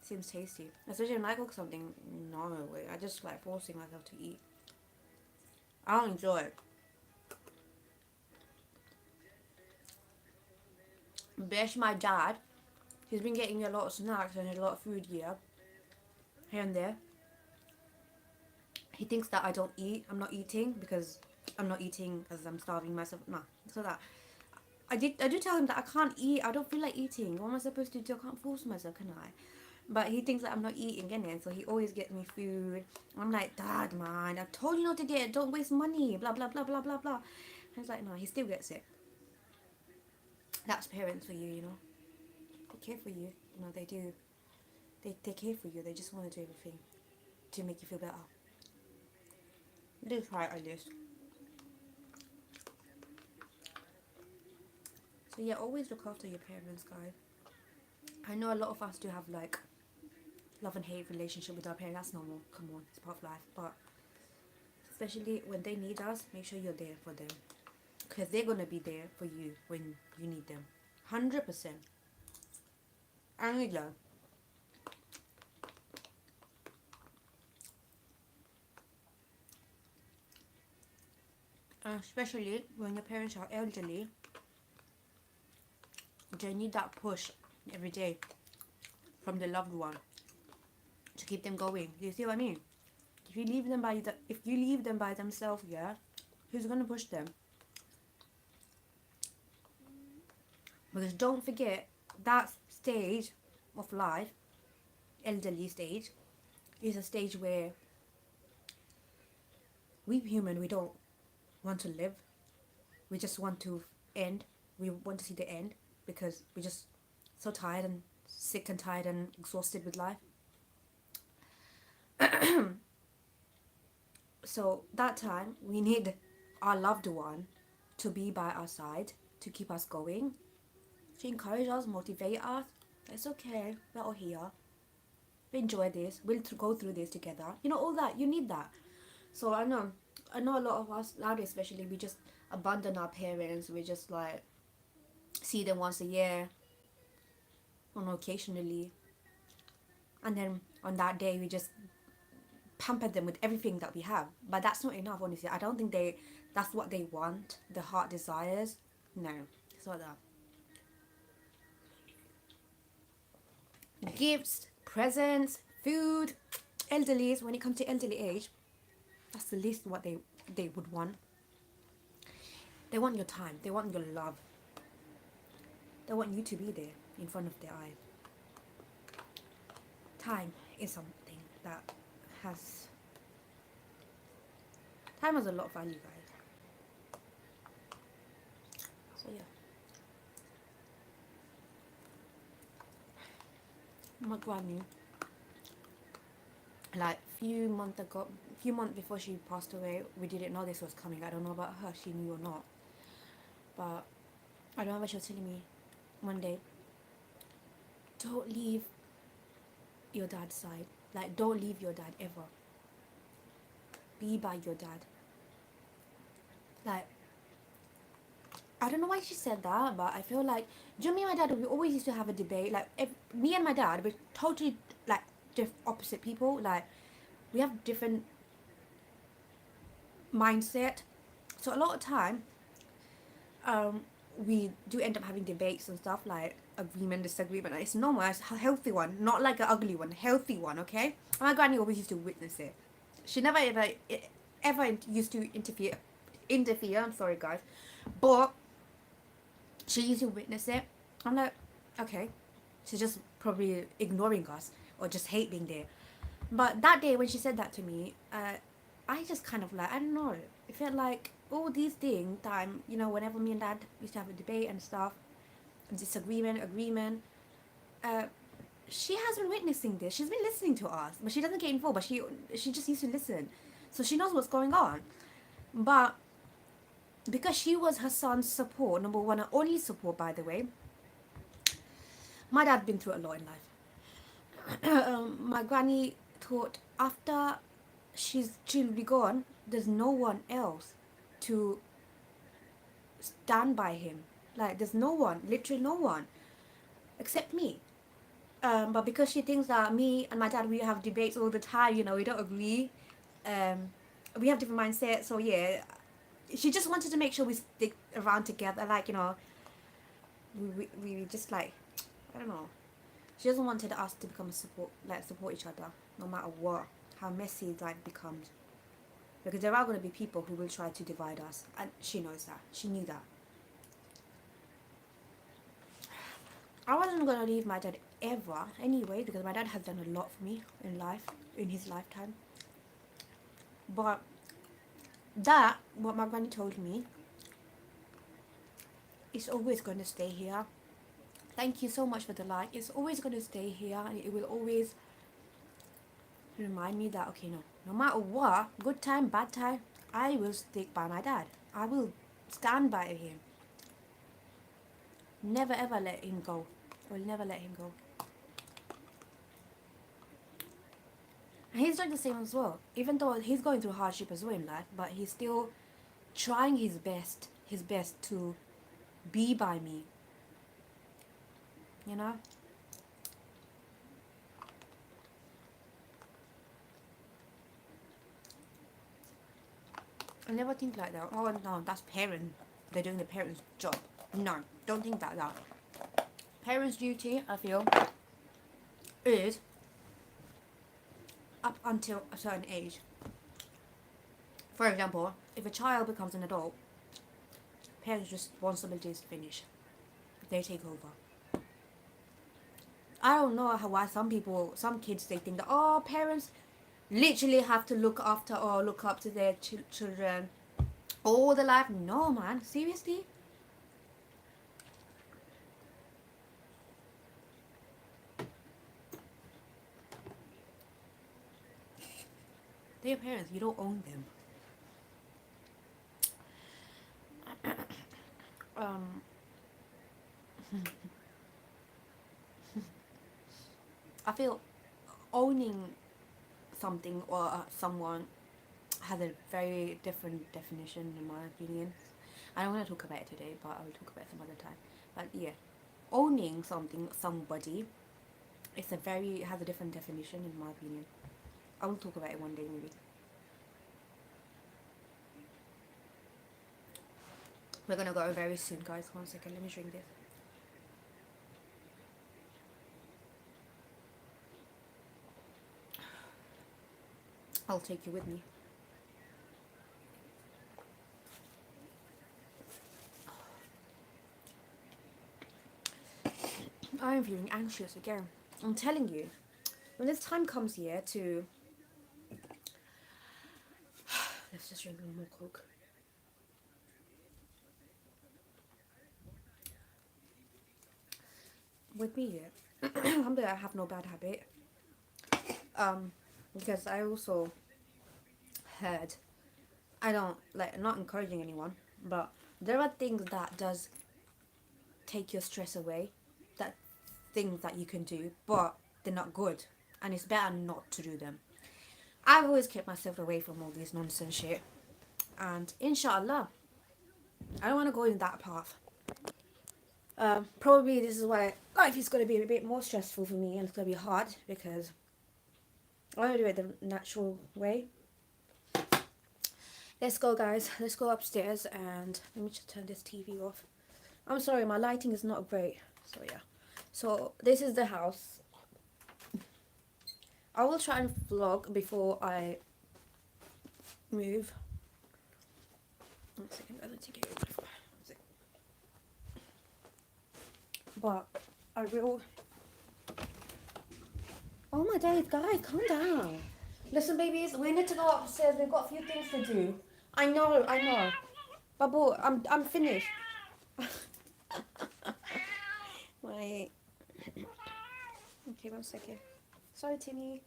S1: seems tasty. Especially when I cook something, no way. I just like forcing myself to eat. I don't enjoy it. Bless my dad. He's been getting me a lot of snacks and a lot of food here and there. He thinks that I don't eat. I'm not eating because I'm not eating because I'm starving myself. No, so that I do tell him that I can't eat. I don't feel like eating. What am I supposed to do? I can't force myself, can I? But he thinks that I'm not eating, innit? So he always gets me food. I'm like, Dad, man, I told you not to get it. Don't waste money. Blah blah blah blah blah blah. And he's like, no, he still gets it. That's parents for you. They care for you. They do. They care for you. They just want to do everything to make you feel better. They try at least. So yeah, always look after your parents, guys. I know a lot of us do have like love and hate relationship with our parents. That's normal. Come on, it's part of life. But especially when they need us, make sure you're there for them, because they're gonna be there for you when you need them. 100%. I need them. Especially when your parents are elderly, they need that push every day from the loved one to keep them going. Do you see what I mean? If you leave them by themselves, yeah, who's gonna push them? Because don't forget that stage of life, elderly stage, is a stage where we human, we don't want to live. We just want to end. We want to see the end because we're just so tired and sick and tired and exhausted with life. So that time we need our loved one to be by our side, to keep us going, to encourage us, motivate us. It's okay, we're all here. We enjoy this. We'll go through this together. All that. You need that. So I know a lot of us nowadays, especially, we just abandon our parents. We just like see them once a year, or occasionally, and then on that day we just pamper them with everything that we have. But that's not enough, honestly. I don't think that's what they want. The heart desires. No, it's not that. Gifts, presents, food, elderlies. When it comes to elderly age, that's the least what they would want. They want your time. They want your love. They want you to be there in front of their eye. Time is something that has time has a lot of value, guys. So yeah, my granny, like few months before she passed away, we didn't know this was coming. I don't know about her, she knew or not, but I remember she was telling me one day, don't leave your dad's side. Like, don't leave your dad ever. Be by your dad. Like, I don't know why she said that, but I feel like, do you know me and my dad, we always used to have a debate. Like, if me and my dad, we're totally, like, opposite people. Like, we have different mindset. So a lot of time, we do end up having debates and stuff, like agreement, disagreement. And it's normal, it's a healthy one, not like an ugly one, healthy one, okay? And my granny always used to witness it. She never ever used to interfere, I'm sorry guys, but she used to witness it. I'm like, okay, she's just probably ignoring us or just hate being there. But that day when she said that to me, I just kind of like, I don't know, it felt like all these things that whenever me and dad used to have a debate and stuff, disagreement, agreement, uh, she has been witnessing this. She's been listening to us, but she doesn't get involved. But she just used to listen, so she knows what's going on. But because she was her son's support, number one and only support, by the way. My dad's been through a lot in life. My granny thought after she'll be gone, there's no one else to stand by him. Like, there's no one, literally no one, except me. But because she thinks that me and my dad, we have debates all the time, you know, we don't agree. We have different mindsets, so yeah, she just wanted to make sure we stick around together, like, you know, we just like, I don't know. She doesn't wanted us to become support each other, no matter what, how messy life becomes. Because there are going to be people who will try to divide us, and she knows that. She knew that. I wasn't going to leave my dad ever anyway, because my dad has done a lot for me in life, in his lifetime. But that, what my granny told me, is always going to stay here. Thank you so much for the like. It's always going to stay here, and it will always remind me that, okay, no matter what, good time, bad time, I will stick by my dad. I will stand by him. Never ever let him go. I will never let him go. And he's doing the same as well. Even though he's going through hardship as well in life, but he's still trying his best to be by me. You know? I never think like that. Oh no, that's parent. They're doing the parents' job. No, don't think like that. Parents' duty, I feel, is up until a certain age. For example, if a child becomes an adult, parents' responsibility is finished. They take over. I don't know why some kids, they think that, oh, parents literally have to look after or look up to their children all their life. No, man, seriously. They're your parents, you don't own them. I feel owning something or someone has a very different definition in my opinion. I don't want to talk about it today, but I will talk about it some other time. But yeah, owning something, somebody, has a different definition in my opinion. I will talk about it one day maybe. We're gonna go very soon, guys. 1 second, let me drink this. I'll take you with me. I am feeling anxious again. I'm telling you, when this time comes here to... Let's just drink a little more Coke. With me, alhamdulillah, I have no bad habit. Because I also heard, I don't, like, not encouraging anyone, but there are things that does take your stress away, that things that you can do, but they're not good, and it's better not to do them. I've always kept myself away from all this nonsense shit, and inshallah, I don't want to go in that path. Probably this is why life is going to be a bit more stressful for me, and it's going to be hard, because I want to do it the natural way. Let's go, guys. Let's go upstairs, and let me just turn this TV off. I'm sorry, my lighting is not great. So yeah. So this is the house. I will try and vlog before I move. 1 second, I need to get it. But I will... Oh my days, guys, calm down. Listen, babies, we need to go upstairs. We've got a few things to do. I know. Babu, I'm finished. Wait. Okay, 1 second. Sorry, Timmy.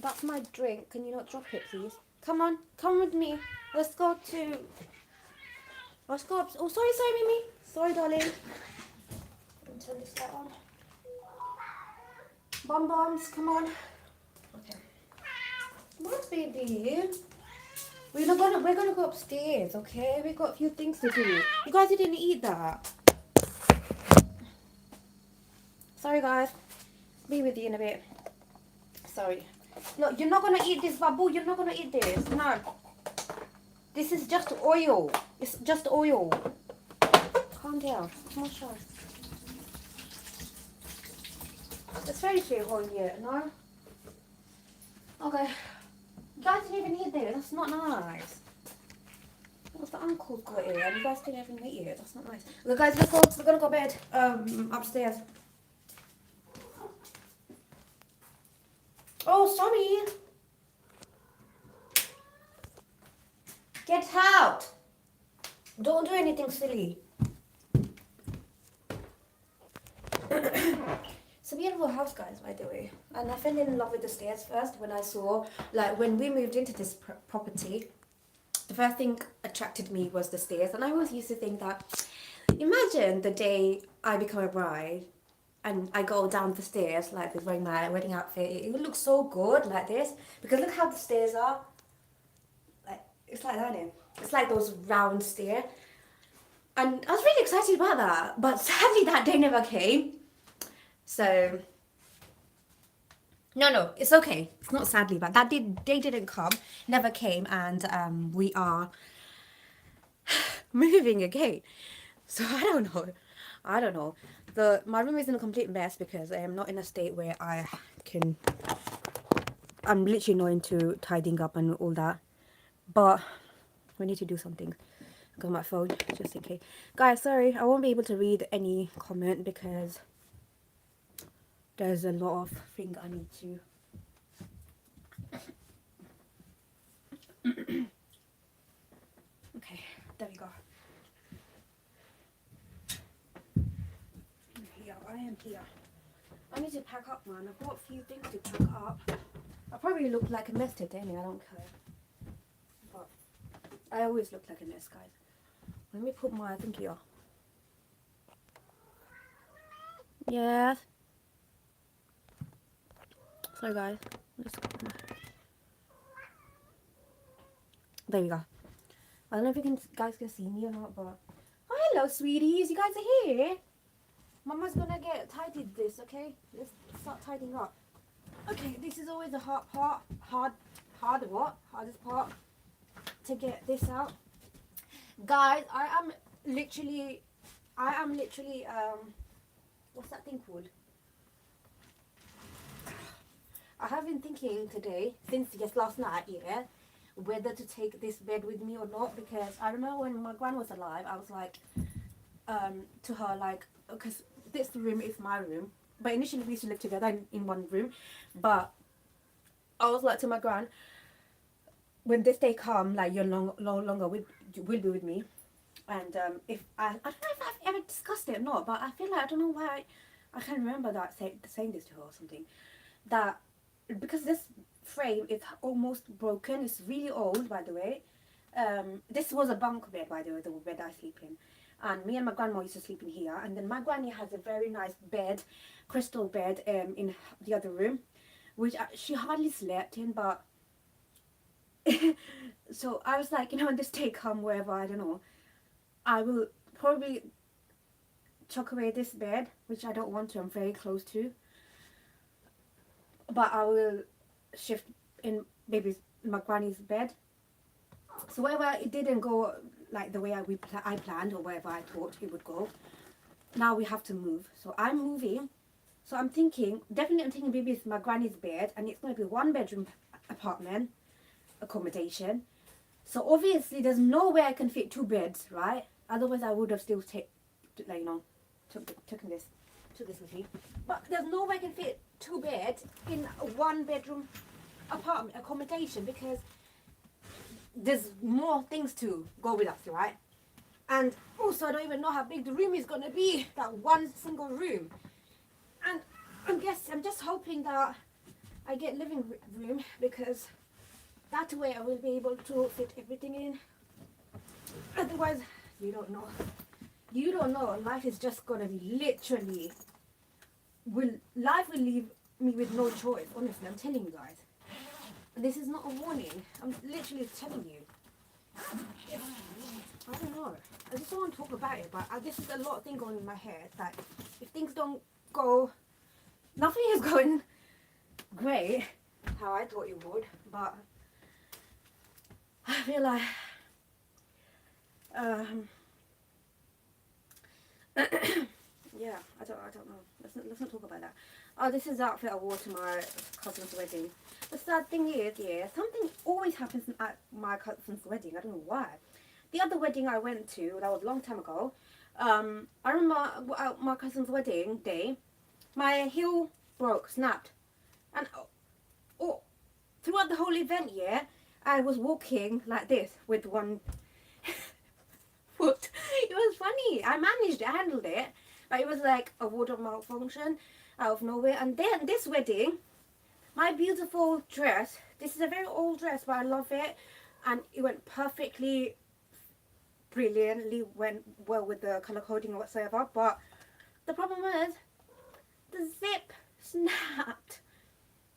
S1: That's my drink. Can you not drop it, please? Come on, come with me. Let's go up. Oh, sorry, Mimi. Sorry, darling. Let me turn this light on. Bonbons, come on. Okay. What, baby? We're gonna go upstairs, okay? We got a few things to do. You guys didn't eat that. Sorry, guys. Be with you in a bit. Sorry. No, you're not gonna eat this, Babu. You're not gonna eat this. No. This is just oil. It's just oil. Calm down. Come on, sure. It's very clear oil here, no? Okay. You guys didn't even eat this. That's not nice. What's the uncle's got here? And you guys didn't even eat it. That's not nice. Look, guys, let's go. We're gonna go bed. Upstairs. Oh, sorry. Get out. Don't do anything silly. It's a beautiful house, guys, by the way. And I fell in love with the stairs first when I saw, like, when we moved into this property. The first thing attracted me was the stairs, and I always used to think that, imagine the day I become a bride and I go down the stairs like with wearing my wedding outfit. It would look so good like this, because look how the stairs are. Like, it's like that, isn't it? It's like those round stairs, and I was really excited about that. But sadly, that day never came. So no, it's okay. It's not sadly, but they didn't come, never came, and we are moving again. So I don't know. My room is in a complete mess because I am not in a state where I'm literally not into tidying up and all that. But we need to do something. I got my phone just in case. Guys, sorry, I won't be able to read any comment because there's a lot of things I need to. Okay, there we go. I am here. I need to pack up, man. I've got a few things to pack up. I probably look like a mess today, anyway. I don't care. But I always look like a mess, guys. Let me put my thing here. Yes. Sorry, guys. There we go. I don't know if you guys can see me or not, but oh, hello, sweeties. You guys are here. Mama's gonna get tidied this, okay? Let's start tidying up. Okay, this is always the hard part. Hardest part to get this out. Guys, I am literally what's that thing called? I have been thinking today, since just last night, yeah, whether to take this bed with me or not, because I remember when my gran was alive, I was like, to her, like, because this room is my room, but initially we used to live together in one room, but I was like to my gran, when this day come, like, you're no longer you will be with me, and if I don't know if I've ever discussed it or not, but I feel like I don't know why I can't remember that saying this to her or something, that because this frame is almost broken, it's really old, by the way. This was a bunk bed, by the way, the bed I sleep in, and me and my grandma used to sleep in here, and then my granny has a very nice bed, crystal bed, in the other room, which she hardly slept in, but so I was like, when this day come, wherever, I don't know, I will probably chuck away this bed, which I don't want to, I'm very close to, but I will shift in my granny's bed. So wherever it didn't go like the way I planned, or wherever I thought it would go, now we have to move. So I'm moving. So I'm thinking maybe it's my granny's bed, and it's going to be 1-bedroom apartment accommodation. So obviously there's no way I can fit 2 beds, right? Otherwise I would have still took this with me. But there's no way I can fit 2 beds in a 1-bedroom apartment accommodation, because there's more things to go with us, right? And also I don't even know how big the room is going to be, that one single room. And I'm just hoping that I get living room, because that way I will be able to fit everything in. Otherwise, you don't know. Life is just going to be literally, life will leave me with no choice, honestly, I'm telling you guys. This is not a warning. I'm literally telling you. I don't know. I just don't want to talk about it, but this is a lot of things going in my head. That if things don't go, nothing is going great how I thought it would, but I feel like yeah, I don't know. Let's not talk about that. Oh, this is the outfit I wore to my cousin's wedding. The sad thing is, yeah, something always happens at my cousin's wedding. I don't know why. The other wedding I went to, that was a long time ago. I remember at my cousin's wedding day, my heel snapped, and throughout the whole event, yeah, I was walking like this with one foot. It was funny. I managed to handle it, but it was like a wardrobe malfunction out of nowhere. And then this wedding, my beautiful dress. This is a very old dress, but I love it, and it went perfectly, brilliantly went well with the color coding or whatsoever. But the problem was the zip snapped.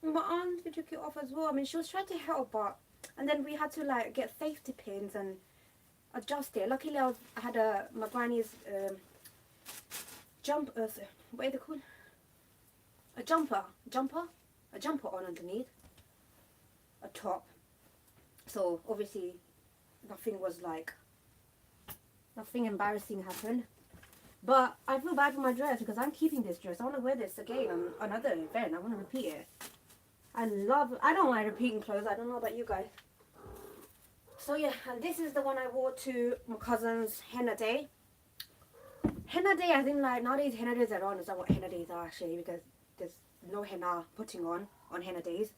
S1: My aunt took it off as well. I mean, she was trying to help, but and then we had to like get safety pins and adjust it. Luckily, I had my granny's what are they called? A jumper on underneath, a top. So obviously, nothing embarrassing happened. But I feel bad for my dress because I'm keeping this dress. I want to wear this again on another event. I want to repeat it. I don't like repeating clothes. I don't know about you guys. So yeah, and this is the one I wore to my cousin's henna day. Henna day, I think like nowadays henna days are on. Is that what henna days are actually? Because there's no henna putting on henna days.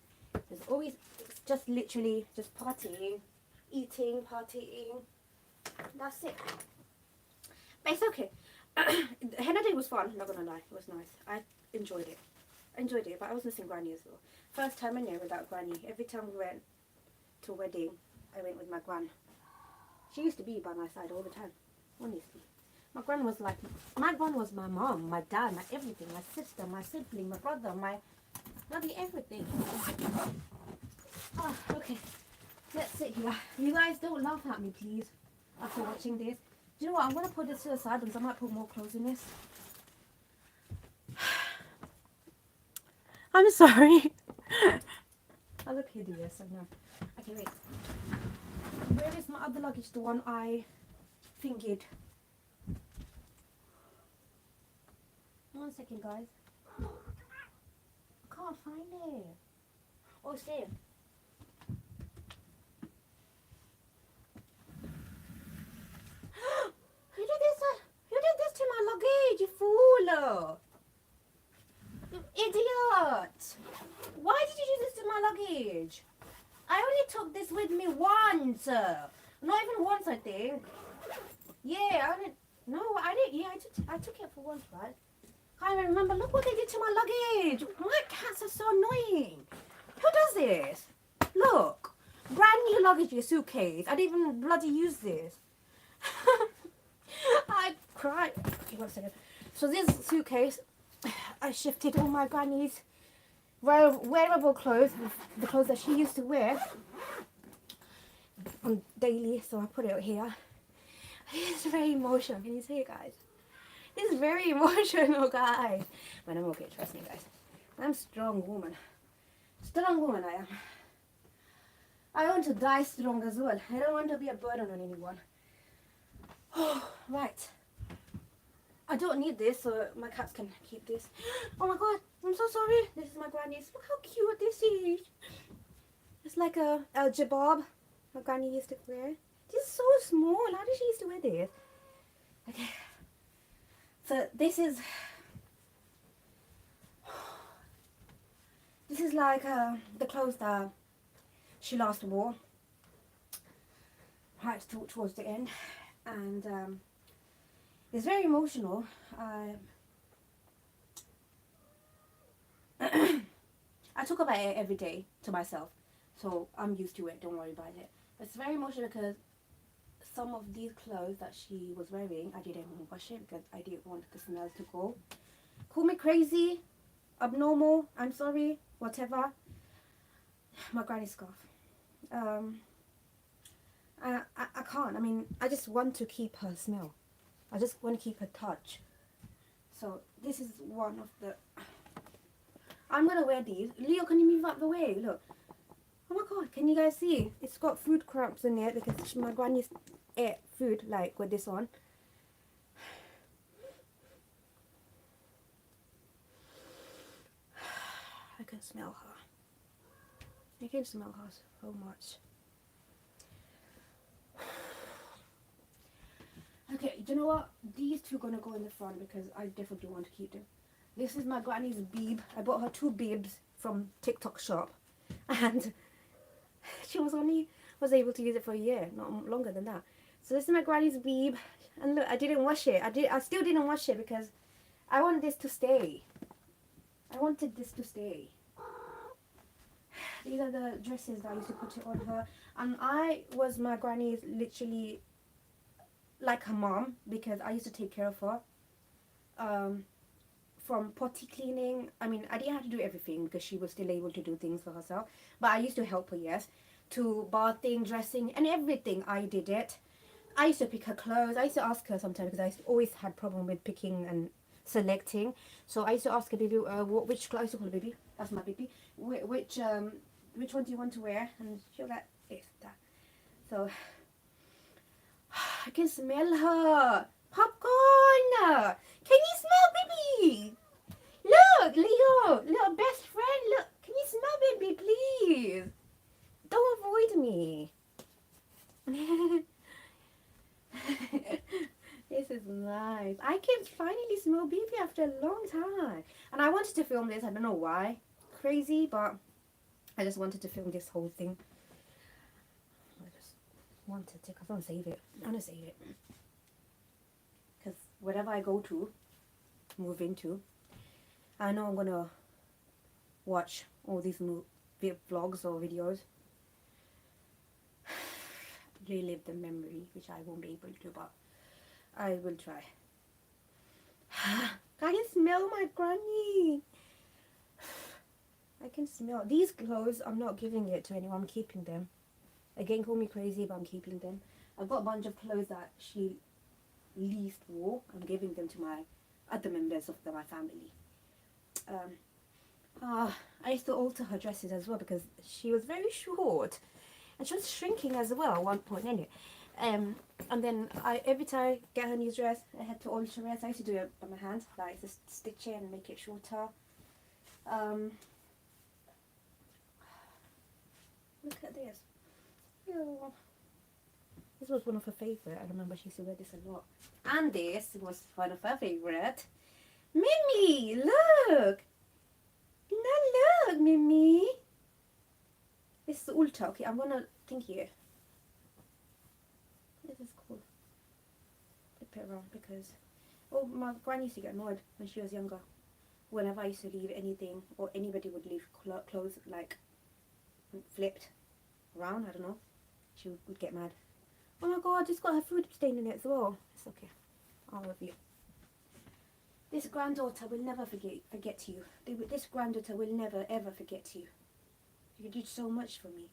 S1: There's always just literally just partying, eating, partying. That's it. But it's okay. Henna day was fun, not gonna lie. It was nice. I enjoyed it. But I was missing Granny as well. First time in there without Granny. Every time we went to a wedding, I went with my gran. She used to be by my side all the time. Honestly. My gran was my mom, my dad, my everything, my sister, my sibling, my brother, my bloody everything. Oh, okay. Let's sit here. You guys don't laugh at me, please, after watching this. Do you know what? I'm going to put this to the side because I might put more clothes in this. I'm sorry. I look hideous, I know. Okay, wait. Where is my other luggage? The one I fingered. One second, guys. I can't find it. Oh, it's there. You did this to my luggage, you fool! You idiot! Why did you do this to my luggage? I only took this with me once. Not even once, I think. Yeah, I didn't. No, I didn't. Yeah, I took it for once, right? Can't even remember. Look what they did to my luggage. My cats are so annoying. Who does this? Look, brand new luggage, your suitcase. I didn't even bloody use this. I cried. Okay, 1 second. So this suitcase, I shifted all my granny's wearable clothes, the clothes that she used to wear on daily. So I put it here. It's very emotional. Can you see it, guys? It's very emotional, guys. But I'm okay. Trust me, guys. I'm a strong woman. Strong woman, I am. I want to die strong as well. I don't want to be a burden on anyone. Oh, right. I don't need this, so my cats can keep this. Oh my god, I'm so sorry. This is my granny's. Look how cute this is. It's like a jabab my granny used to wear. This is so small. How did she used to wear this? Okay. So this is like the clothes that she last wore. Right towards the end. And it's very emotional. I talk about it every day to myself, so I'm used to it. Don't worry about it. But it's very emotional because some of these clothes that she was wearing, I didn't even wash it because I didn't want the smell to go. Call me crazy, abnormal, I'm sorry, whatever. My granny scarf. Um, I can't. I mean, I just want to keep her smell. I just want to keep her touch. So this is one of the. I'm gonna wear these. Leo, can you move out the way? Look. Oh my god, can you guys see? It's got food crumbs in it because my granny ate food like with this on. I can smell her. I can smell her so much. Okay, do you know what? These two are gonna go in the front because I definitely want to keep them. This is my granny's beeb. I bought her 2 beebs from TikTok shop, and she was able to use it for a year, not longer than that. So this is my granny's beeb, and look, I didn't wash it. I still didn't wash it because I want this to stay. I wanted this to stay. These are the dresses that I used to put it on her, and I was my granny's literally like her mom because I used to take care of her. From potty cleaning, I mean, I didn't have to do everything because she was still able to do things for herself, but I used to help her, yes, to bathing, dressing, and everything. I did it. I used to pick her clothes. I used to ask her sometimes because I always had problem with picking and selecting. So I used to ask her, baby, which clothes to call her, baby? That's my baby. Which one do you want to wear? And she was like, this, that. So I can smell her. Popcorn! Can you smell baby? Look, Leo, little best friend, look. Can you smell baby, please? Don't avoid me. This is nice. I can finally smell baby after a long time. And I wanted to film this. I don't know why. Crazy, but I just wanted to film this whole thing. I just wanted to, because I want to save it. I want to save it. Because whatever I go to, move into, I know I'm going to watch all these vlogs or videos. Relive the memory, which I won't be able to, but I will try. I can smell my granny. I can smell. These clothes, I'm not giving it to anyone. I'm keeping them. Again, call me crazy, but I'm keeping them. I've got a bunch of clothes that she least wore. I'm giving them to my other members of my family. I used to alter her dresses as well because she was very short. And she was shrinking as well at one point, anyway. And then every time I get her new dress, I had to alter it. So I used to do it by my hand, like just stitch it and make it shorter. Look at this. Ew. This was one of her favourite. I remember she used to wear this a lot. And this was one of her favourite. Mimi, look! Now look, Mimi! This is Ulta. Okay, I'm gonna think here. This is cool. Flip it around because my granny used to get annoyed when she was younger. Whenever I used to leave anything or anybody would leave clothes like flipped around, I don't know, she would get mad. Oh my god, it's got her food stain in it as well. It's okay. I'll review. This granddaughter will never forget you. This granddaughter will never ever forget you. You did so much for me.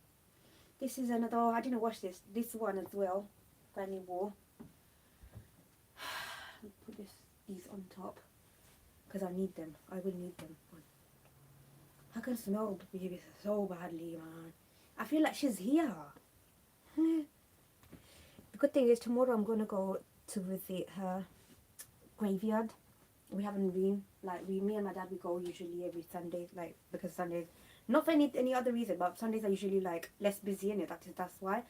S1: This is another, I didn't wash this. This one as well. Granny wore. Put these on top. Because I need them. I will need them. I can smell baby so badly, man. I feel like she's here. The good thing is tomorrow I'm going to go to visit her graveyard. We haven't been. Like, me and my dad, we go usually every Sunday. Like, because Sundays, not for any other reason, but Sundays are usually like less busy in it. That's why.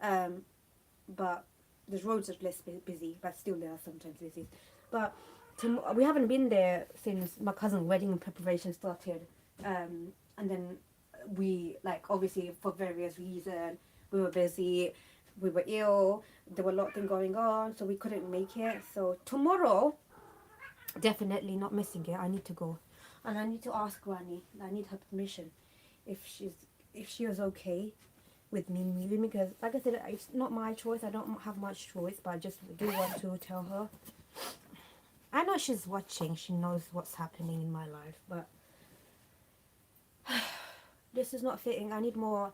S1: But the roads are less busy, but still they are sometimes busy. But we haven't been there since my cousin's wedding preparation started. And then we, like, obviously for various reasons, we were busy, we were ill, there were a lot of things going on, so we couldn't make it. So tomorrow, definitely not missing it. I need to go, and I need to ask Granny. I need her permission if she was okay with me moving, because like I said, it's not my choice. I don't have much choice, but I just do want to tell her. I know she's watching. She knows what's happening in my life, but this is not fitting. I need more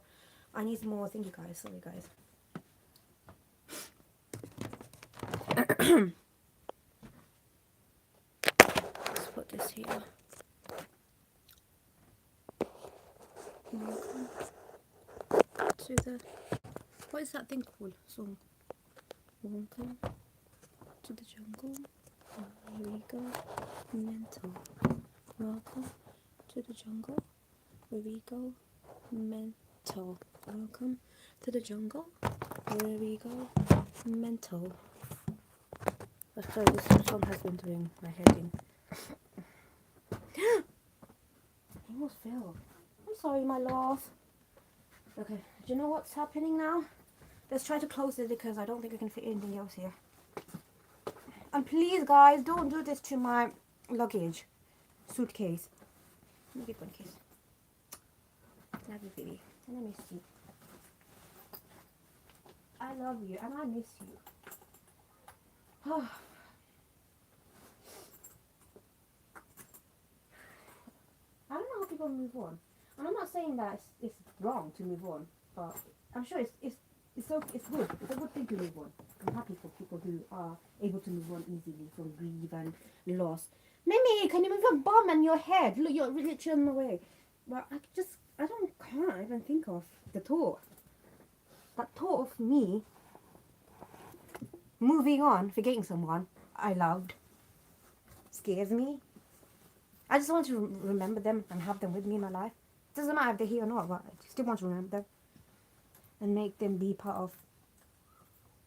S1: thingy, guys. Sorry, guys. Let's put this here. To the, what is that thing called? So, welcome to the jungle. Here we go. Mental. Welcome to the jungle. Where we go. Mental. Welcome to the jungle. Where we go. Mental. Oh, sorry, this song has been doing my head in. It almost fell. I'm sorry, my love. Okay, do you know what's happening now? Let's try to close it because I don't think I can fit anything else here. And please, guys, don't do this to my luggage. Suitcase. Let me get one case. Love you, baby. And I miss you. I love you and I miss you. I don't know how people move on. And I'm not saying that it's wrong to move on, but I'm sure it's good. It's a good thing to move on. I'm happy for people who are able to move on easily from grief and loss. Mimi, can you move your bum and your head? Look, you're really chilling away. But can't even think of the thought. That thought of me moving on, forgetting someone I loved, scares me. I just want to remember them and have them with me in my life. Doesn't matter if they're here or not, but I still want to remember them and make them be part of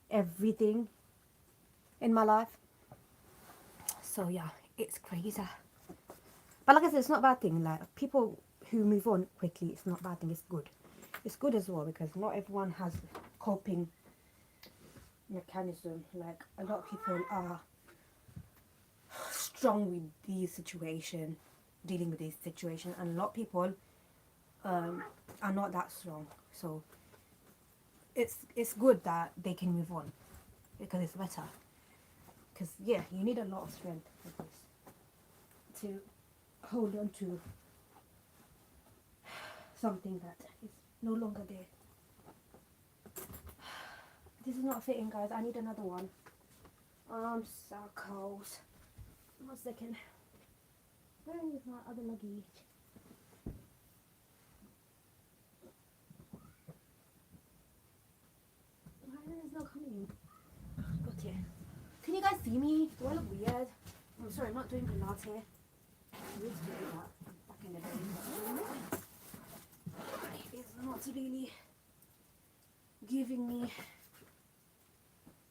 S1: everything in my life. So yeah, it's crazy. But like I said, it's not a bad thing. Like, people who move on quickly, it's not a bad thing. It's good. It's good as well because not everyone has coping mechanism. Like, a lot of people are strong with these situations, dealing with these situations, and a lot of people are not that strong. So it's good that they can move on because it's better. Because yeah, you need a lot of strength with this to hold on to something that is no longer there. This is not fitting, guys. I need another one. I'm so cold. 1 second. Where is my other luggage? Why is it not coming? Got it. Can you guys see me? Do I look weird? I'm sorry, I'm not doing Pilates. I used to do that back in the day. It's not really giving me.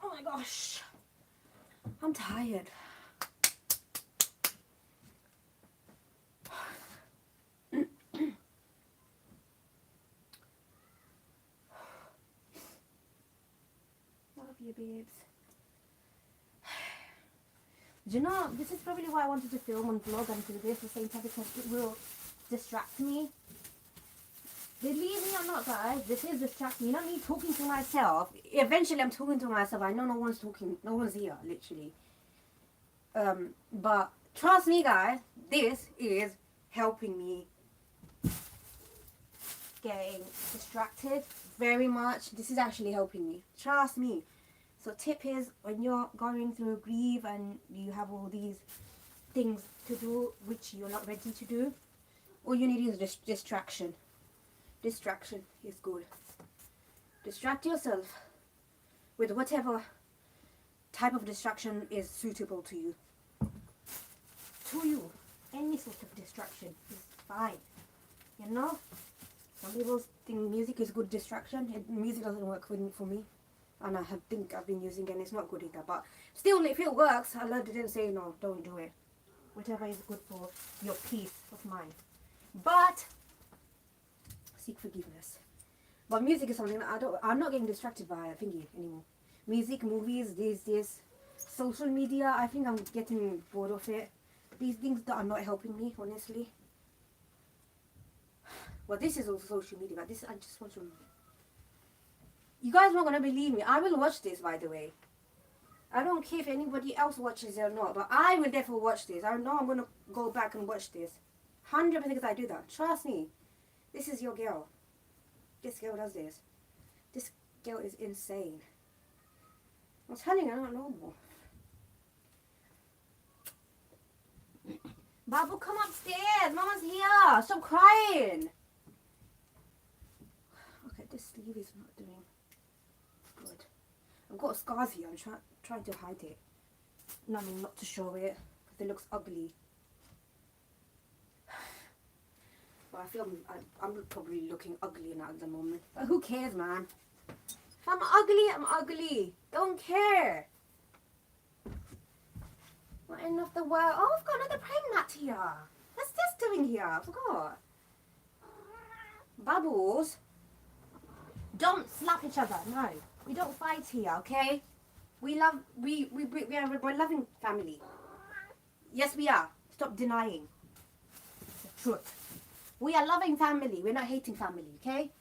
S1: Oh my gosh. I'm tired. Love you, babes. Do you know, this is probably why I wanted to film and vlog and do this at the same time, because it will distract me. Believe me or not, guys, this is distracting. You know me talking to myself. Eventually I'm talking to myself. I know no one's talking, no one's here, literally. But trust me, guys, this is helping me getting distracted very much. This is actually helping me. Trust me. So tip is, when you're going through grief and you have all these things to do which you're not ready to do, all you need is distraction. Distraction is good. Distract yourself with whatever type of distraction is suitable to you. To you, any sort of distraction is fine. You know? Some people think music is good distraction. Music doesn't work for me. And I think I've been using it and it's not good either. But still, if it works, Allah didn't say no, don't do it. Whatever is good for your peace of mind. But seek forgiveness. But music is something that I'm not getting distracted by thingy anymore. Music, movies, this, social media, I think I'm getting bored of it. These things that are not helping me, honestly. Well, this is also social media, but this I just want to. You guys are not going to believe me. I will watch this, by the way. I don't care if anybody else watches it or not, but I will definitely watch this. I know I'm going to go back and watch this. 100% because I do that. Trust me. This is your girl. This girl does this. This girl is insane. I'm telling you, I'm not normal. Babu, come upstairs. Mama's here. Stop crying. Okay, this sleeve is not doing good. I've got scars here. I'm trying to hide it. No, I mean not to show it because it looks ugly. But I feel I'm probably looking ugly now at the moment. But who cares, man? If I'm ugly, I'm ugly. Don't care. What end of the world? Oh, I've got another pregnant here. What's this doing here? I forgot. Bubbles. Don't slap each other. No, we don't fight here, okay? We are we're loving family. Yes, we are. Stop denying the truth. We are loving family. We're not hating family, okay?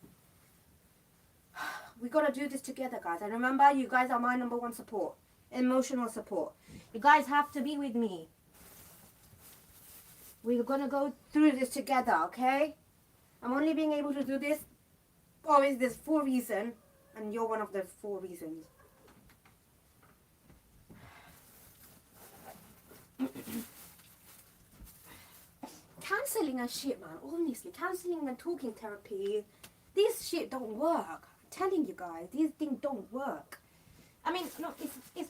S1: We gotta do this together, guys. And remember, you guys are my number one support. Emotional support. You guys have to be with me. We're gonna go through this together, okay? I'm only being able to do this. Always there's 4 reasons, and you're one of the 4 reasons. Counseling and shit, man. Honestly, counseling and talking therapy, this shit don't work. I'm telling you guys, these things don't work. I mean, look, it's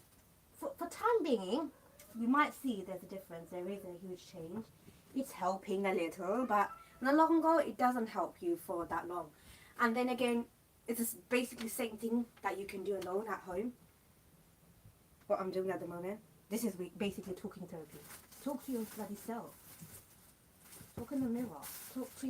S1: for time being, you might see there's a difference. There is a huge change. It's helping a little, but in the long go, it doesn't help you for that long. And then again, it's just basically the same thing that you can do alone at home. What I'm doing at the moment. This is basically talking therapy. Talk to your bloody self. Talk in the mirror. Talk to your